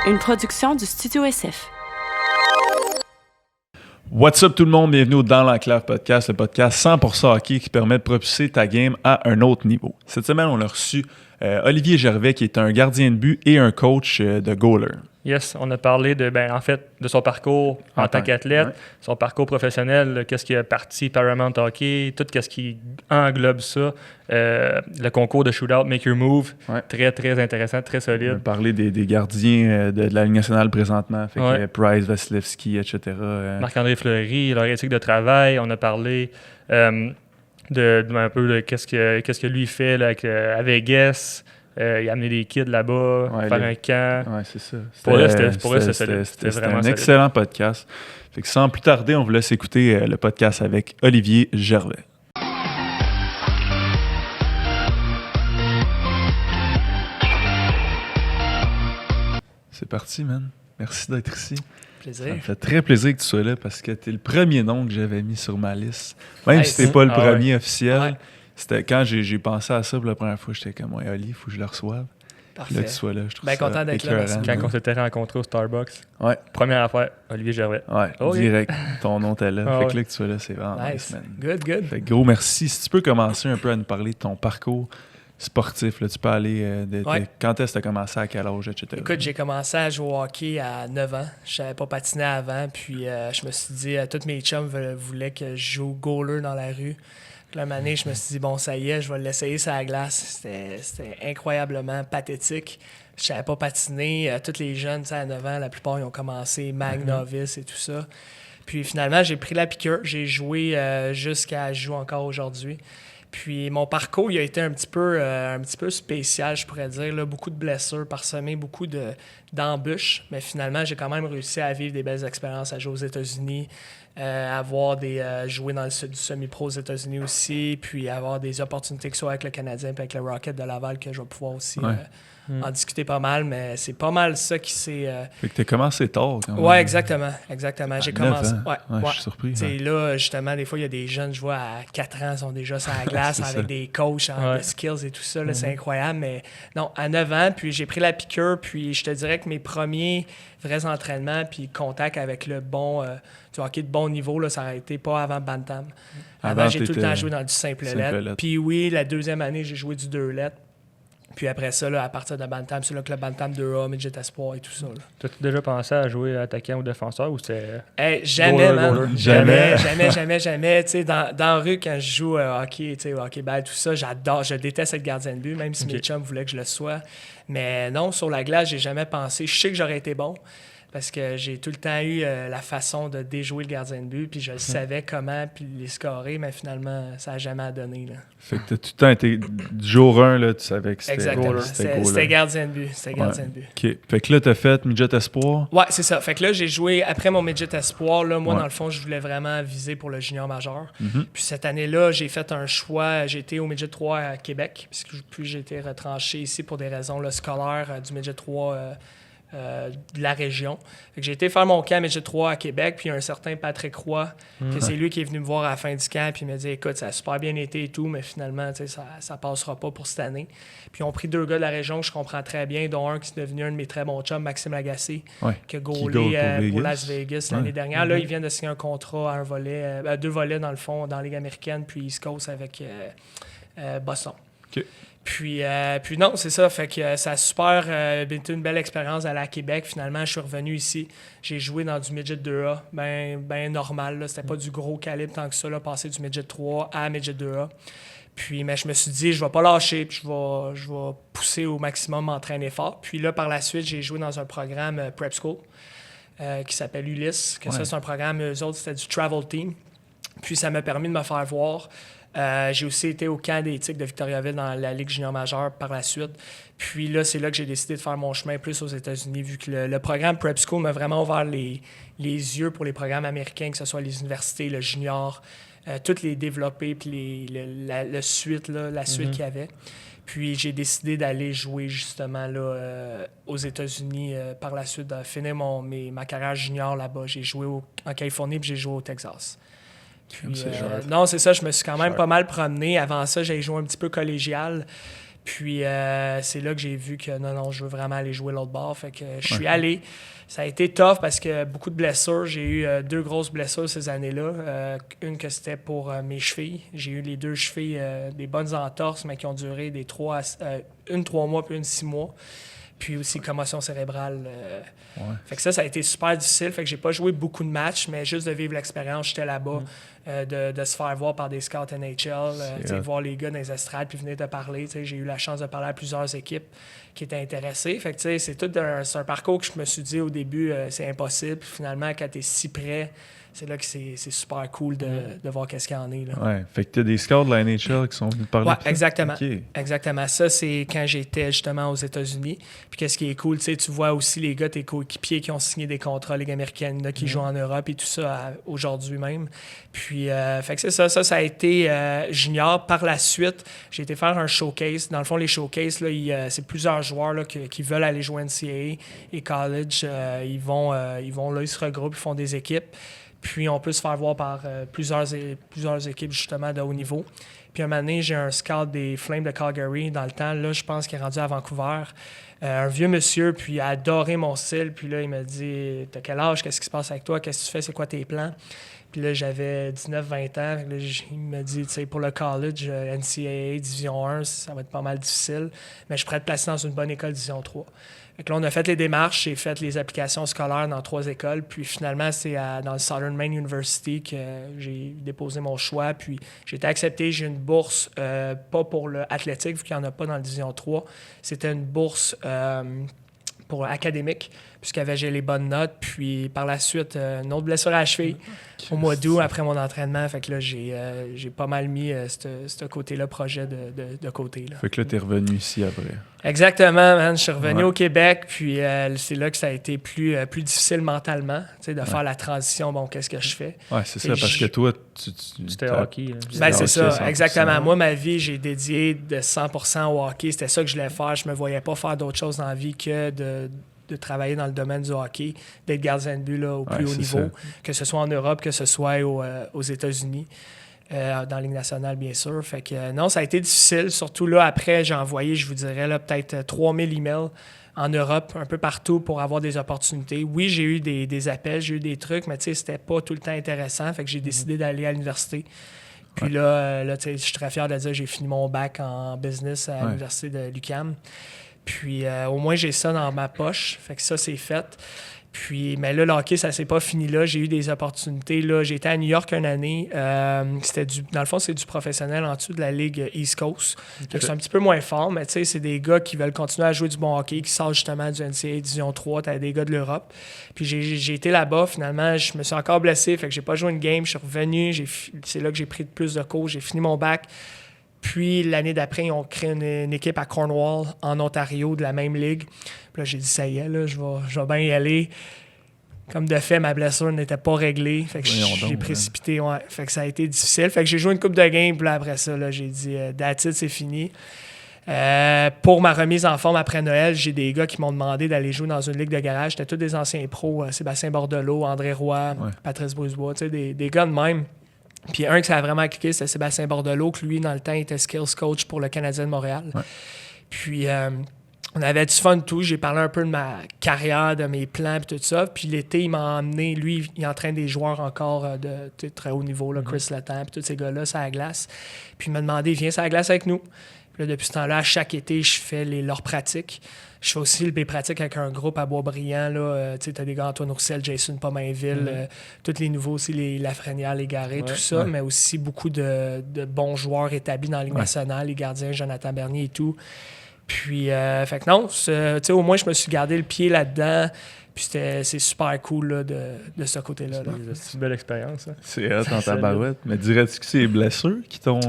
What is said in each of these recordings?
Une production du Studio SF. What's up tout le monde, bienvenue au Dans l'Enclave Podcast, le podcast 100% hockey qui permet de propulser ta game à un autre niveau. Cette semaine, on a reçu Olivier Gervais qui est un gardien de but et un coach de goaler. Yes, on a parlé de son parcours en tant qu'athlète, son parcours professionnel, qu'est-ce qui a parti Paramount Hockey, tout ce qui englobe ça, le concours de shootout Make Your Move, très très intéressant, très solide. On a parlé des gardiens de la Ligue nationale présentement, fait que Price, Vasilevski, etc. Marc-André Fleury, leur éthique de travail, on a parlé un peu de qu'est-ce que lui fait là, à Vegas. Il a amené des kids là-bas, faire un camp. Ouais, c'est ça. C'était vraiment un excellent podcast. Fait que sans plus tarder, on vous laisse écouter le podcast avec Olivier Gervais. C'est parti, man. Merci d'être ici. Plaisir. Ça me fait très plaisir que tu sois là parce que tu es le premier nom que j'avais mis sur ma liste. Même si t'es pas le premier officiel. Ouais. C'était quand j'ai pensé à ça pour la première fois, j'étais comme ouais, Oli, il faut que je le reçoive. Parfait. Là, que tu sois là, je trouve bien ça content d'être là. Quand on s'était rencontrés au Starbucks, première affaire, Olivier Gervais. Direct, ton nom était là. Fait que là que tu sois là, c'est vraiment nice, man. Good. Fait que gros merci. Si tu peux commencer un peu à nous parler de ton parcours sportif, là, tu peux aller quand est-ce que tu as commencé, à quel âge, etc. Écoute, j'ai commencé à jouer au hockey à 9 ans. Je savais pas patiner avant, puis je me suis dit, tous mes chums voulaient que je joue goaler dans la rue. Là, une année, je me suis dit, bon, ça y est, je vais l'essayer sur la glace. C'était incroyablement pathétique. Je savais pas patiner. Tous les jeunes, à 9 ans, la plupart, ils ont commencé mag, novice et tout ça. Puis finalement, j'ai pris la piqûre. J'ai joué jusqu'à jouer encore aujourd'hui. Puis mon parcours, il a été un petit peu spécial, je pourrais dire. Là. Beaucoup de blessures parsemées, beaucoup d'embûches. Mais finalement, j'ai quand même réussi à vivre des belles expériences, à jouer aux États-Unis, jouer dans le semi-pro aux États-Unis aussi, puis avoir des opportunités que ce soit avec le Canadien et avec le Rocket de Laval que je vais pouvoir aussi en discuter pas mal. Mais c'est pas mal ça qui s'est... Fait que t'as commencé tard quand même. Oui, exactement. J'ai commencé... Je suis surpris. Là, justement, des fois, il y a des jeunes, je vois, à 4 ans, sont déjà sur la glace avec des coachs de skills et tout ça. Là, c'est incroyable. Mais non, à 9 ans, puis j'ai pris la piqûre, puis je te dirais que mes premiers vrais entraînements puis contacts avec le bon... du hockey de bon niveau, là, ça a été pas avant Bantam. Avant j'ai tout le temps joué dans du simple lettre. Puis oui, la deuxième année, j'ai joué du 2 lettres. Puis après ça, là, à partir de Bantam, c'est là que le Bantam 2A, Midget Espoir et tout ça. T'as-tu déjà pensé à jouer attaquant ou défenseur ou c'était... Jamais, man. Jamais. Tu sais, dans la rue, quand je joue hockey, tu sais, hockey ball, tout ça, j'adore, je déteste être gardien de but, même si mes chums voulaient que je le sois. Mais non, sur la glace, j'ai jamais pensé. Je sais que j'aurais été bon. Parce que j'ai tout le temps eu la façon de déjouer le gardien de but, puis je savais comment puis les scorer, mais finalement, ça n'a jamais donné. Là. Fait que t'as tout le temps été du jour 1, là, tu savais que c'était exactement. C'était gardien de but. De but. OK. Fait que là, t'as fait Midget Espoir? Ouais, c'est ça. Fait que là, j'ai joué après mon Midget Espoir. Là, moi, dans le fond, je voulais vraiment viser pour le junior majeur. Puis cette année-là, j'ai fait un choix. J'ai été au Midget 3 à Québec, puis j'ai été retranché ici pour des raisons scolaires du Midget 3 de la région. Fait que j'ai été faire mon camp Midget 3 à Québec, puis un certain Patrick Roy, que c'est lui qui est venu me voir à la fin du camp, puis il m'a dit « Écoute, ça a super bien été et tout, mais finalement, ça passera pas pour cette année. » Puis ils ont pris 2 gars de la région que je comprends très bien, dont un qui est devenu un de mes très bons chums, Maxime Lagacé, qui a goalé pour Las Vegas l'année dernière. Là, il vient de signer un contrat à 2 volets dans le fond, dans la Ligue américaine, puis East Coast avec Boston. OK. Puis non, c'est ça. Fait que ça a super été une belle expérience d'aller à Québec. Finalement, je suis revenu ici. J'ai joué dans du Midget 2A, ben normal. Là. C'était pas du gros calibre tant que ça, là, passer du Midget 3 à Midget 2A. Puis mais je me suis dit, je vais pas lâcher, puis je vais pousser au maximum, m'entraîner fort. Puis là, par la suite, j'ai joué dans un programme Prep School qui s'appelle Ulysse. Ça, c'est un programme, eux autres, c'était du Travel Team. Puis ça m'a permis de me faire voir. J'ai aussi été au camp des Tigres de Victoriaville dans la Ligue junior majeure par la suite. Puis là, c'est là que j'ai décidé de faire mon chemin plus aux États-Unis, vu que le programme Prep School m'a vraiment ouvert les yeux pour les programmes américains, que ce soit les universités, le junior, toutes les développer, puis la suite qu'il y avait. Puis j'ai décidé d'aller jouer justement là, aux États-Unis par la suite, de finir ma carrière junior là-bas. J'ai joué en Californie, puis j'ai joué au Texas. Puis, non, c'est ça, je me suis quand même pas mal promené. Avant ça, j'ai joué un petit peu collégial. Puis c'est là que j'ai vu que non, je veux vraiment aller jouer l'autre bord. Fait que je suis allé. Ça a été tough parce que beaucoup de blessures. J'ai eu 2 grosses blessures ces années-là. Une que c'était pour mes chevilles. J'ai eu les 2 chevilles, des bonnes entorses, mais qui ont duré une 3 mois puis une 6 mois. Puis aussi commotion cérébrale. Fait que ça a été super difficile. Fait que j'ai pas joué beaucoup de matchs, mais juste de vivre l'expérience, j'étais là-bas, de se faire voir par des scouts NHL, voir les gars dans les estrades, puis venir te parler. J'ai eu la chance de parler à plusieurs équipes qui étaient intéressées. Fait que c'est un parcours que je me suis dit au début, c'est impossible. Puis finalement, quand tu es si près, c'est là que c'est super cool de voir qu'est-ce qu'il y en est. Là. Ouais, fait que tu as des scouts de la NHL qui sont venus te parler. Ouais, de ça? exactement. Okay. Exactement. Ça, c'est quand j'étais justement aux États-Unis. Puis qu'est-ce qui est cool, tu vois aussi les gars, tes coéquipiers qui ont signé des contrats Ligue américaine, là, qui jouent en Europe et tout ça aujourd'hui même. Puis, fait que c'est ça. Ça a été junior. Par la suite, j'ai été faire un showcase. Dans le fond, les showcases, là, c'est plusieurs joueurs là, qui veulent aller jouer NCAA et college. Ils vont là, ils se regroupent, ils font des équipes. Puis on peut se faire voir par plusieurs équipes justement de haut niveau. Puis un moment donné, j'ai un scout des Flames de Calgary dans le temps. Là, je pense qu'il est rendu à Vancouver. Un vieux monsieur, puis il a adoré mon style. Puis là, il m'a dit « T'as quel âge? Qu'est-ce qui se passe avec toi? Qu'est-ce que tu fais? C'est quoi tes plans? » Puis là, j'avais 19-20 ans. Là, il m'a dit, tu sais, pour le college, NCAA, Division 1, ça va être pas mal difficile. Mais je pourrais te placer dans une bonne école Division 3. Fait que là, on a fait les démarches, j'ai fait les applications scolaires dans 3 écoles. Puis finalement, c'est dans le Southern Maine University que j'ai déposé mon choix. Puis j'ai été accepté. J'ai une bourse, pas pour l'athlétique, vu qu'il n'y en a pas dans le Division 3. C'était une bourse pour académique, j'ai les bonnes notes. Puis par la suite, une autre blessure à la cheville au mois d'août après mon entraînement. Fait que là, j'ai pas mal mis ce côté-là, projet de côté. Là. Fait que là, t'es revenu ici après. Exactement, man. Je suis revenu au Québec, puis c'est là que ça a été plus difficile mentalement, de faire la transition. Bon, qu'est-ce que je fais? Ouais, c'est ça, parce que toi, c'était hockey. Ben, c'est ça, 100%. Exactement. Moi, ma vie, j'ai dédié de 100% au hockey. C'était ça que je voulais faire. Je me voyais pas faire d'autre chose dans la vie que de travailler dans le domaine du hockey, d'être gardien de but là, au plus haut niveau, que ce soit en Europe, que ce soit aux États-Unis, dans la Ligue nationale, bien sûr. Fait que non, ça a été difficile. Surtout là, après, j'ai envoyé, je vous dirais, là, peut-être 3000 emails en Europe, un peu partout pour avoir des opportunités. Oui, j'ai eu des appels, j'ai eu des trucs, mais tu sais, c'était pas tout le temps intéressant. Fait que j'ai décidé d'aller à l'université. Puis là tu sais, je suis très fier de dire que j'ai fini mon bac en business à l'université de l'UQAM. Puis au moins, j'ai ça dans ma poche. Fait que ça, c'est fait. Puis, mais là, le hockey, ça s'est pas fini là. J'ai eu des opportunités. Là, j'ai été à New York une année. Dans le fond, c'est du professionnel en dessous de la Ligue East Coast. Okay. C'est un petit peu moins fort, mais tu sais, c'est des gars qui veulent continuer à jouer du bon hockey, qui sortent justement du NCAA Division 3. T'as des gars de l'Europe. Puis j'ai été là-bas. Finalement, je me suis encore blessé. Fait que j'ai pas joué une game. Je suis revenu. C'est là que j'ai pris plus de cours. J'ai fini mon bac. Puis l'année d'après, ils ont créé une équipe à Cornwall, en Ontario, de la même ligue. Puis là, j'ai dit, ça y est, là, je vais bien y aller. Comme de fait, ma blessure n'était pas réglée. Fait que j'ai précipité. Ouais. Fait que ça a été difficile. Fait que j'ai joué une coupe de game. Puis là, après ça, là, j'ai dit, that's it, c'est fini. Pour ma remise en forme après Noël, j'ai des gars qui m'ont demandé d'aller jouer dans une ligue de garage. C'était tous des anciens pros. Sébastien Bordelot, André Roy, Patrice Brisebois. Des gars de même. Puis un que ça a vraiment cliqué, c'était Sébastien Bordelot, que lui, dans le temps, était skills coach pour le Canadien de Montréal. Ouais. Puis on avait du fun tout. J'ai parlé un peu de ma carrière, de mes plans et tout ça. Puis l'été, il m'a emmené, lui, il entraîne des joueurs encore de très haut niveau, là, Chris Letang, puis tous ces gars-là, sur la glace. Puis il m'a demandé, viens sur la glace avec nous. Puis là, depuis ce temps-là, chaque été, je fais leurs pratiques. Je fais aussi les pratiques avec un groupe à Boisbriand. Tu as des gars, Antoine Roussel, Jason Pomainville, tous les nouveaux aussi, Lafrenière, les Garés, tout ça, mais aussi beaucoup de bons joueurs établis dans la Ligue nationale, les gardiens, Jonathan Bernier et tout. Puis, fait que non, au moins, je me suis gardé le pied là-dedans. Puis c'est super cool là, de ce côté-là. C'est une belle expérience. Hein? C'est hot dans ta barouette. Mais dirais-tu que c'est les blessures qui t'ont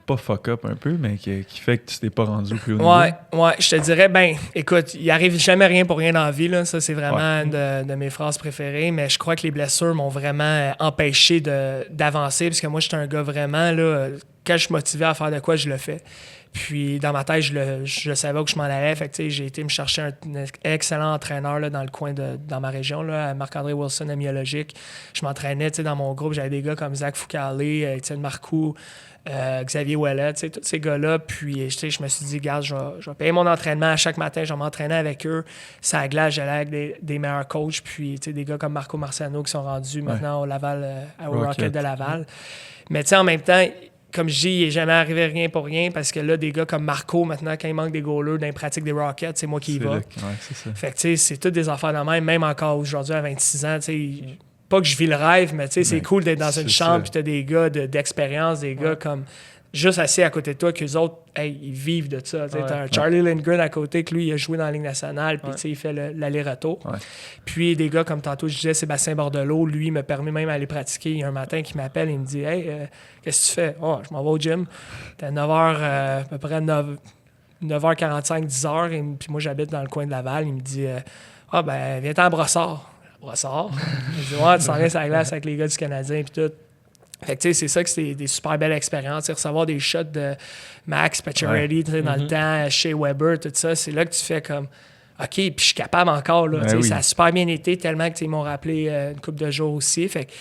pas fuck up un peu, mais qui fait que tu t'es pas rendu au plus haut niveau? Ouais, je te dirais, écoute, il arrive jamais rien pour rien dans la vie, là. Ça, c'est vraiment une de mes phrases préférées, mais je crois que les blessures m'ont vraiment empêché d'avancer, parce que moi, j'étais un gars vraiment, là, quand je suis motivé à faire de quoi, je le fais. Puis dans ma tête, je savais où je m'en allais. Fait que, j'ai été me chercher un excellent entraîneur là, dans le coin dans ma région, là, Marc-André Wilson, Amyologique. Je m'entraînais dans mon groupe, j'avais des gars comme Zach Foucalé, Étienne Marcoux, Xavier Ouellet, tous ces gars-là. Puis je me suis dit, regarde, je vais payer mon entraînement à chaque matin, je vais m'entraîner avec eux. Ça à glace, j'allais avec des meilleurs coachs. Puis des gars comme Marco Marciano qui sont rendus maintenant au Laval, au Rocket de Laval. Mais en même temps, comme je dis, il n'est jamais arrivé rien pour rien parce que là, des gars comme Marco, maintenant, quand il manque des goalers dans les pratiques des Rockets, c'est moi qui y va. C'est ça. Fait que c'est toutes des affaires de même encore aujourd'hui à 26 ans. Pas que je vis le rêve, mais c'est cool d'être dans une chambre et tu as des gars d'expérience, des gars comme juste assis à côté de toi, qu'eux autres, ils vivent de ça. Tu as un Charlie Lindgren à côté, que lui, il a joué dans la Ligue nationale, puis il fait l'aller-retour. Ouais. Puis des gars, comme tantôt je disais, Sébastien Bordelot, lui, me permet même d'aller pratiquer. Il y a un matin qui m'appelle, il me dit « Hey, qu'est-ce que tu fais? » « Oh, je m'en vais au gym. » C'était à 9h, à peu près 9h45, 10h, puis moi, j'habite dans le coin de Laval. Il me dit « Ah, ben, viens-t'en à Brossard. » Brossard? Je dis « Ouais, tu s'en viens sur la glace avec les gars du Canadien, puis tout. » Fait que c'est ça que c'est des super belles expériences. Recevoir des shots de Max Pacioretty dans le temps, Shea Weber, tout ça, c'est là que tu fais comme OK, puis je suis capable encore. Là, ça a super bien été, tellement qu'ils m'ont rappelé une couple de jours aussi. Fait que,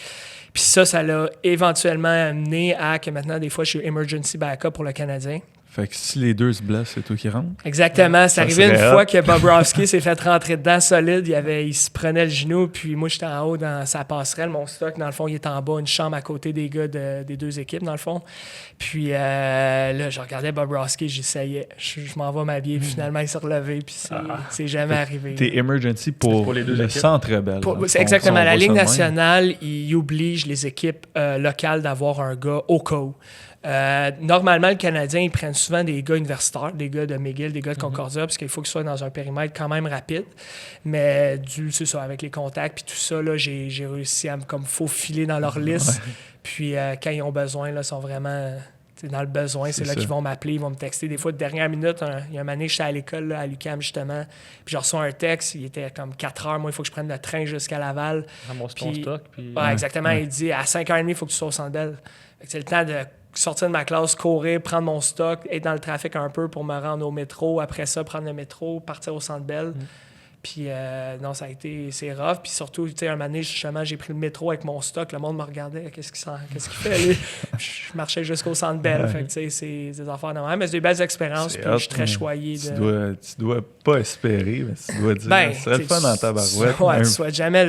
puis ça l'a éventuellement amené à que maintenant, des fois, je suis emergency backup pour le Canadien. Fait que si les deux se blessent, c'est toi qui rentres? Exactement. C'est arrivé une fois que Bobrovski s'est fait rentrer dedans solide. Il se prenait le genou, puis moi, j'étais en haut dans sa passerelle. Mon stock, dans le fond, il est en bas, une chambre à côté des gars des deux équipes, dans le fond. Puis là, je regardais Bobrovski, j'essayais. Je m'en vais m'habiller, puis finalement, il s'est relevé, puis c'est jamais arrivé. T'es emergency pour les deux équipes. Centre Bell. Exactement. La Ligue nationale, il oblige les équipes locales d'avoir un gars au cas où. Normalement, le Canadien, ils prennent souvent des gars universitaires, des gars de McGill, des gars de Concordia, parce qu'il faut qu'ils soient dans un périmètre quand même rapide. Mais c'est ça, avec les contacts puis tout ça, là, j'ai réussi à me faufiler dans leur liste. Puis quand ils ont besoin, là, ils sont vraiment dans le besoin. C'est là qu'ils vont m'appeler, ils vont me texter. Des fois, de dernière minute, il y a un année, j'étais à l'école, là, à l'UQAM, justement, puis je reçois un texte, il était comme 4 heures. Moi, il faut que je prenne le train jusqu'à Laval. Ramasse ton stock. Puis... exactement. Il dit à 5h30, il faut que tu sois au Centre Bell. C'est le temps de sortir de ma classe, courir, prendre mon stock, être dans le trafic un peu pour me rendre au métro. Après ça, prendre le métro, partir au Centre Bell. Puis non, c'est rough. Puis surtout, tu sais, un moment donné, justement, j'ai pris le métro avec mon stock. Le monde me regardait. Qu'est-ce qu'il fait, lui? Je marchais jusqu'au Centre Bell. Fait que, tu sais, c'est des affaires de même. Mais c'est des belles expériences. Puis je suis très choyé. Tu dois pas espérer, mais tu dois dire ça serait le fun dans ta barouette. Tu souhaites jamais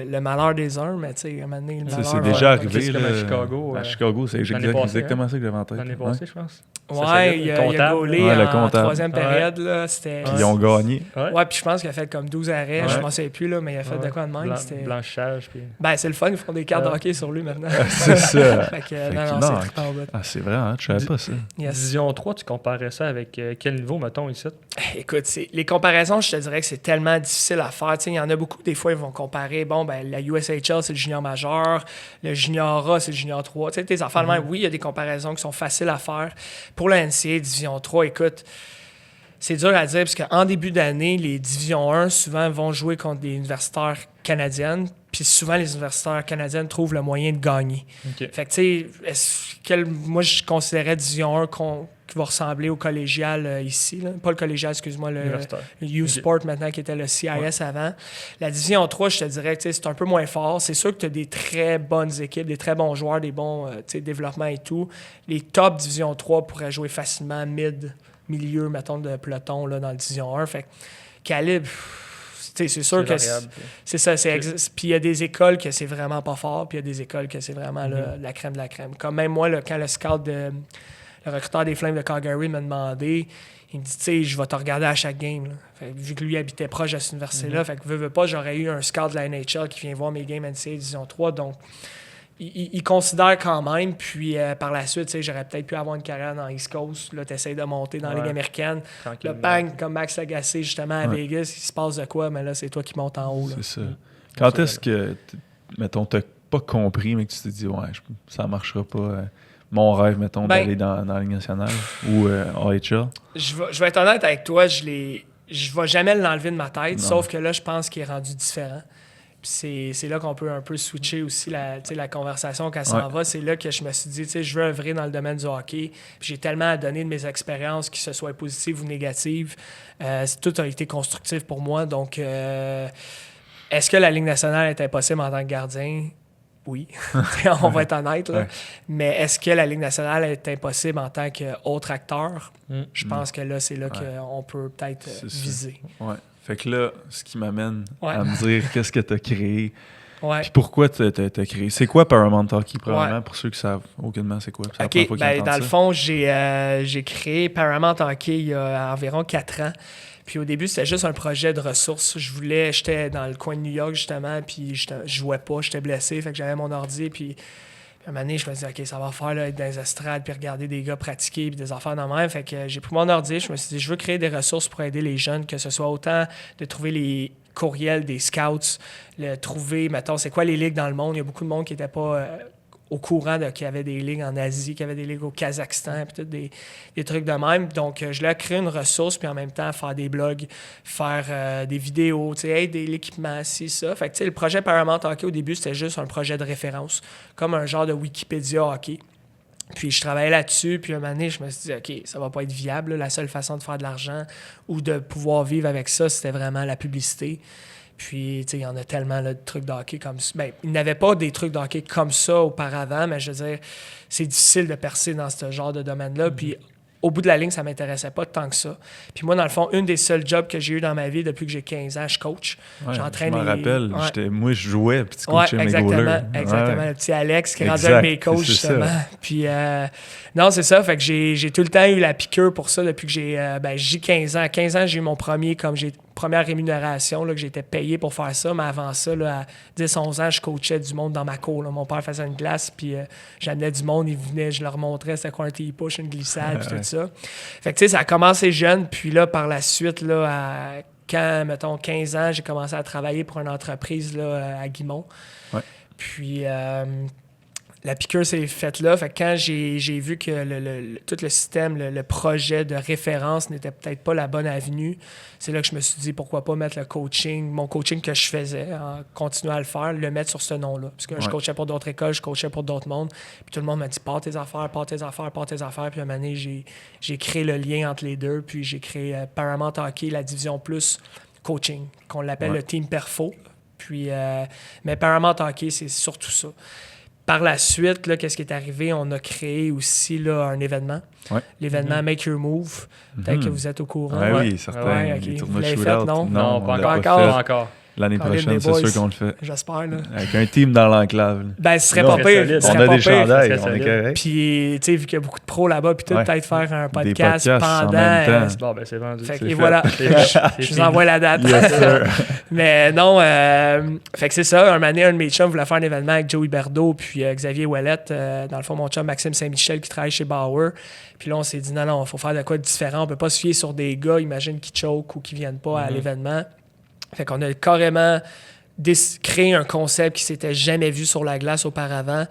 le malheur des uns, mais tu sais, un moment donné, le malheur... C'est déjà arrivé. C'est comme à Chicago. À Chicago, c'est exactement ça que j'avais en tête. L'année passée, je pense. Ouais, il a gaulé en troisième période. Là, c'était... Puis ils ont gagné. Ouais, puis je pense qu'il a fait comme 12 arrêts. Je m'en sais plus, là, mais il a fait de quoi de même. Blanchage. Puis... Ben, c'est le fun, ils font des cartes de hockey sur lui maintenant. C'est ça. Fait que, non, c'est trippant au bout. Ah, c'est vrai, hein, je savais pas ça. Yes. Division 3, tu comparais ça avec quel niveau, mettons, ici? Écoute, les comparaisons, je te dirais que c'est tellement difficile à faire. Il y en a beaucoup, des fois, ils vont comparer, la USHL, c'est le junior majeur, le junior A, c'est le junior 3. Tu sais, tes affaires, oui, il y a des comparaisons qui sont faciles à faire. Pour la NCAA, Division 3, écoute, c'est dur à dire parce qu'en début d'année, les Divisions 1 souvent vont jouer contre des universitaires canadiennes, puis souvent les universitaires canadiennes trouvent le moyen de gagner. Okay. Fait que tu sais, moi je considérais Division 1 qui va ressembler au collégial ici, là. Pas le collégial, excuse-moi, le U-Sport maintenant qui était le CIS avant. La Division 3, je te dirais que c'est un peu moins fort. C'est sûr que tu as des très bonnes équipes, des très bons joueurs, des bons développements et tout. Les top Division 3 pourraient jouer facilement milieu, mettons, de peloton là, dans la Division 1. Fait que calibre, c'est sûr que c'est ça. Puis il y a des écoles que c'est vraiment pas fort, puis il y a des écoles que c'est vraiment la crème de la crème. Comme même moi, quand le scout le recruteur des Flames de Calgary m'a demandé, il me dit, tu sais, je vais te regarder à chaque game. Là. Fait, vu que lui habitait proche de cette université-là, fait que veux pas, j'aurais eu un scout de la NHL qui vient voir mes games NCAA Division 3, donc il considère quand même, puis par la suite, j'aurais peut-être pu avoir une carrière dans East Coast. Là, tu essaies de monter dans la Ligue américaine. Là, bang, comme Max Lagacé, justement, à Vegas, il se passe de quoi, mais là, c'est toi qui montes en haut. Là. C'est ça. Quand est-ce que, mettons, t'as pas compris, mais que tu t'es dit, ça marchera pas, mon rêve, mettons, d'aller dans la Ligue nationale ou AHL? Je vais être honnête avec toi, je vais jamais l'enlever de ma tête, sauf que là, je pense qu'il est rendu différent. c'est là qu'on peut un peu switcher aussi la conversation quand ça en va. C'est là que je me suis dit, je veux œuvrer dans le domaine du hockey. Puis j'ai tellement à donner de mes expériences, que ce soit positives ou négatives. Tout a été constructif pour moi. Donc, est-ce que la Ligue nationale est impossible en tant que gardien? Oui, on va être honnête. Là. Mais est-ce que la Ligue nationale est impossible en tant qu'autre acteur? Je pense que là, c'est là qu'on peut peut-être viser. Ouais. Fait que là, ce qui m'amène à me dire qu'est-ce que tu as créé, puis pourquoi tu as créé. C'est quoi Paramount Hockey, probablement, pour ceux qui savent aucunement c'est quoi? OK, dans le fond, j'ai créé Paramount Hockey il y a environ 4 ans. Puis au début, c'était juste un projet de ressources. J'étais dans le coin de New York, justement, puis je jouais pas, j'étais blessé, fait que j'avais mon ordi, puis à un moment donné, je me disais, OK, ça va faire là, être dans les estrades, puis regarder des gars pratiquer, puis des affaires dans même. Fait que j'ai pris mon ordi, je me suis dit, je veux créer des ressources pour aider les jeunes, que ce soit autant de trouver les courriels des scouts, trouver, mettons, c'est quoi les ligues dans le monde. Il y a beaucoup de monde qui n'était pas au courant qu'il y avait des ligues en Asie, qu'il y avait des ligues au Kazakhstan, puis des trucs de même. Donc, je l'ai créé une ressource, puis en même temps, faire des blogs, faire des vidéos, aider l'équipement, ça. Fait que, le projet Paramount Hockey, au début, c'était juste un projet de référence, comme un genre de Wikipédia hockey. Puis, je travaillais là-dessus, puis un moment donné, je me suis dit, OK, ça va pas être viable. La seule façon de faire de l'argent ou de pouvoir vivre avec ça, c'était vraiment la publicité. Puis, il y en a tellement là, de trucs de hockey comme ça. Bien, il n'y avait pas des trucs de hockey comme ça auparavant, mais je veux dire, c'est difficile de percer dans ce genre de domaine-là. Puis, au bout de la ligne, ça ne m'intéressait pas tant que ça. Puis moi, dans le fond, une des seuls jobs que j'ai eu dans ma vie depuis que j'ai 15 ans, je coach. J'entraîne. Je me rappelle, moi, je jouais, puis tu coachais mes goalers. Exactement, le petit Alex qui est rendu un de mes coachs, justement. Puis, non, c'est ça. Fait que j'ai tout le temps eu la piqûre pour ça depuis que j'ai 15 ans. À 15 ans, j'ai eu mon première rémunération, là, que j'étais payé pour faire ça. Mais avant ça, là, à 10-11 ans, je coachais du monde dans ma cour. Là. Mon père faisait une glace, puis j'amenais du monde, ils venaient, je leur montrais c'était quoi un T-push, une glissade, puis tout ça. Fait que, ça a commencé jeune, puis là, par la suite, là, quand, mettons, 15 ans, j'ai commencé à travailler pour une entreprise là, à Guimont. Ouais. Puis, la piqûre s'est faite là. Fait que quand j'ai vu que tout le système, le projet de référence n'était peut-être pas la bonne avenue, c'est là que je me suis dit pourquoi pas mettre mon coaching que je faisais, continuer à le faire, le mettre sur ce nom-là. Parce que je coachais pour d'autres écoles, je coachais pour d'autres mondes. Puis tout le monde m'a dit pars tes affaires. Puis à un moment donné, j'ai créé le lien entre les deux. Puis j'ai créé Paramount Hockey, la division plus coaching, qu'on l'appelle le Team Perfo. Puis, mais Paramount Hockey, c'est surtout ça. Par la suite, là, qu'est-ce qui est arrivé? On a créé aussi là, un événement. Ouais. L'événement Make Your Move. Peut-être que vous êtes au courant. Oui, certain. Okay. Vous l'avez fait, non? Non, pas encore. L'année prochaine, c'est sûr qu'on le fait. J'espère. Là. Avec un team dans l'enclave. Ben, ce serait pas pire. On a des chandails, on est correct. Puis, tu sais, vu qu'il y a beaucoup de pros là-bas, puis peut-être faire un podcast pendant. Bon, ben, c'est vendu. Et voilà, je vous envoie la date. Mais non, fait que c'est ça. Un moment donné, un de mes chums voulait faire un événement avec Joey Berdo, puis Xavier Ouellette. Dans le fond, mon chum Maxime Saint-Michel qui travaille chez Bauer. Puis là, on s'est dit, non, il faut faire de quoi de différent. On peut pas se fier sur des gars, imagine, qui choke ou qui viennent pas à l'événement. Fait qu'on a carrément créé un concept qui s'était jamais vu sur la glace auparavant.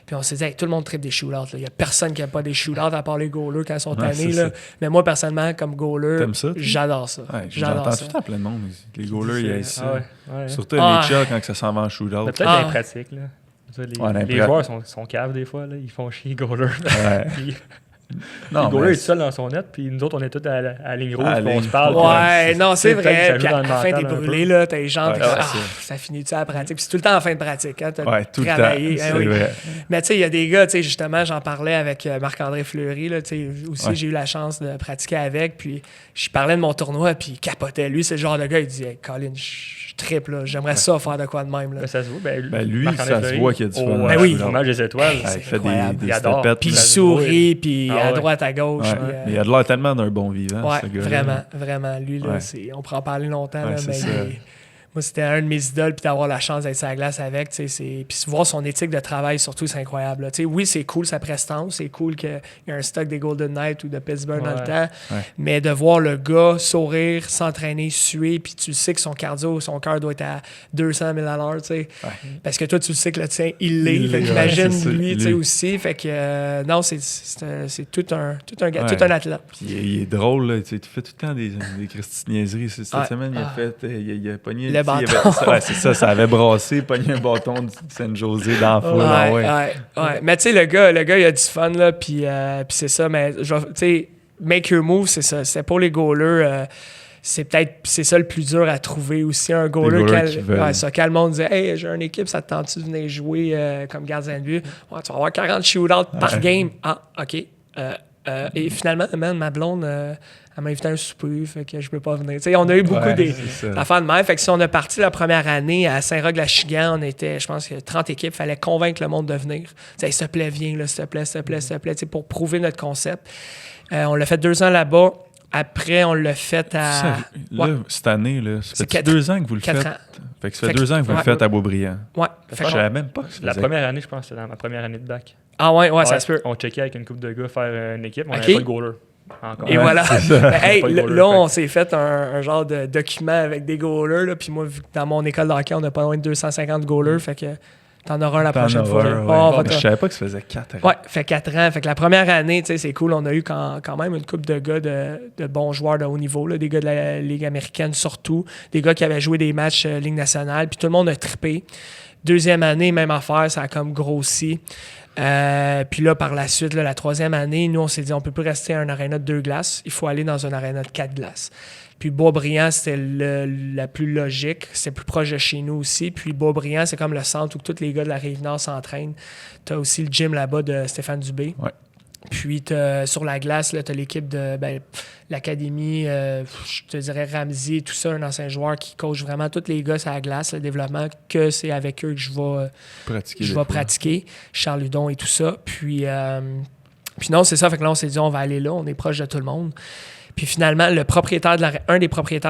Puis on s'est dit, hey, tout le monde tripe des shootouts. Il n'y a personne qui n'aime pas des shootouts à part les goalers quand ils sont tannés. Là. Mais moi, personnellement, comme goaler, j'adore ça. Ouais, j'entends tout le temps plein de monde. Les goalers, il y a ça. Surtout les chats quand ça s'en va en shootout. Peut-être dans les pratiques. Là. Les joueurs sont caves des fois. Là. Ils font chier les goalers. Non, le goaler est tout seul dans son net, puis nous autres, on est tous à la ligne rouge, puis on se parle. Ouais, non, c'est vrai. Puis à la fin, t'es brûlé, là, t'as les jambes, ça finit-tu à la pratique. Puis c'est tout le temps en fin de pratique, hein, t'as travaillé. C'est vrai. Mais tu sais, il y a des gars, tu sais, justement, j'en parlais avec Marc-André Fleury, là, tu sais, aussi, j'ai eu la chance de pratiquer avec, puis je parlais de mon tournoi, puis il capotait. Lui, c'est le genre de gars, il dit, hey, Colin, je triple, là, j'aimerais ça faire de quoi de même. Là. Ça se voit. Lui, ça se voit qu'il y a du fun. Ben oui. Au match des étoiles, il fait des stepettes. Puis il sourit, puis à droite, à gauche. Mais il a de l'air tellement d'un bon vivant, ce gars-là. Vraiment. Lui, là, on pourrait en parler longtemps, là, mais moi, c'était un de mes idoles, puis d'avoir la chance d'être sur la glace avec, puis voir son éthique de travail, surtout, c'est incroyable. Oui, c'est cool sa prestance, c'est cool qu'il y ait un stock des Golden Knights ou de Pittsburgh dans le temps, mais de voir le gars sourire, s'entraîner, suer, puis tu sais que son cardio, son cœur doit être à 200 000 à l'heure, parce que toi, tu sais que le tien, il l'est. Imagine lui aussi. Fait que non, c'est tout un athlète. Puis il est drôle, là, tu fais tout le temps des niaiseries. Cette semaine, il a pogné le bâton. C'est ça, ça avait brassé, pogné un bâton du San José dans la foule. Ouais. Mais tu sais, le gars, il a du fun, là, puis c'est ça, mais tu sais, make your move, c'est ça. C'est pour les goalers, c'est ça le plus dur à trouver aussi, un goaler quand le monde dit « Hey, j'ai une équipe, ça te tente-tu de venir jouer comme gardien de but? Ouais, tu vas avoir 40 shootouts par game. Ah, OK. Et finalement, ma blonde, elle m'a invité à un souper, fait que je peux pas venir. T'sais, on a eu beaucoup d'affaires de même. Fait que si on a parti la première année à Saint-Roch-la-Chigan, on était, je pense, 30 équipes. Il fallait convaincre le monde de venir. S'il te plaît, viens, là, s'il te plaît, pour prouver notre concept. On l'a fait 2 ans là-bas. Après, on l'a fait à... Là, cette année, là, ça fait 2 ans que vous le faites? 4 ans. Fait que ça fait 2 ans que vous le faites à Beaubriand. Ouais. Je savais même pas que ça La première année, je pense, c'était dans ma première année de bac. Ah ouais, ça se peut. On checkait avec une couple de gars faire une équipe, on n'avait pas de goaler. Encore. Et voilà. Hey, là, on s'est fait un genre de document avec des goalers. Puis moi, vu que dans mon école de hockey, on a pas loin de 250 goalers. Fait que t'en auras un la prochaine fois. Je savais pas que ça faisait 4 ans. Ouais, fait 4 ans. Fait que la première année, tu sais, c'est cool. On a eu quand même une couple de gars de bons joueurs de haut niveau, là, des gars de la Ligue américaine surtout, des gars qui avaient joué des matchs Ligue nationale. Puis tout le monde a trippé. 2e année, même affaire, ça a comme grossi. Puis là, par la suite, la 3e année, nous, on s'est dit, on peut plus rester à un aréna de 2 glaces. Il faut aller dans un aréna de 4 glaces. Puis Beaubriand, c'était la plus logique. C'était plus proche de chez nous aussi. Puis Beaubriand, c'est comme le centre où tous les gars de la Rive-Nord s'entraînent. Tu as aussi le gym là-bas de Stéphane Dubé. Ouais. Puis sur la glace, tu as l'équipe de l'académie, je te dirais Ramsey, tout ça, un ancien joueur qui coach vraiment tous les gars sur la glace, le développement, que c'est avec eux que je vais pratiquer. Charles Hudon et tout ça. Puis non, c'est ça. Fait que là, on s'est dit, on va aller là, on est proche de tout le monde. Puis finalement, un des propriétaires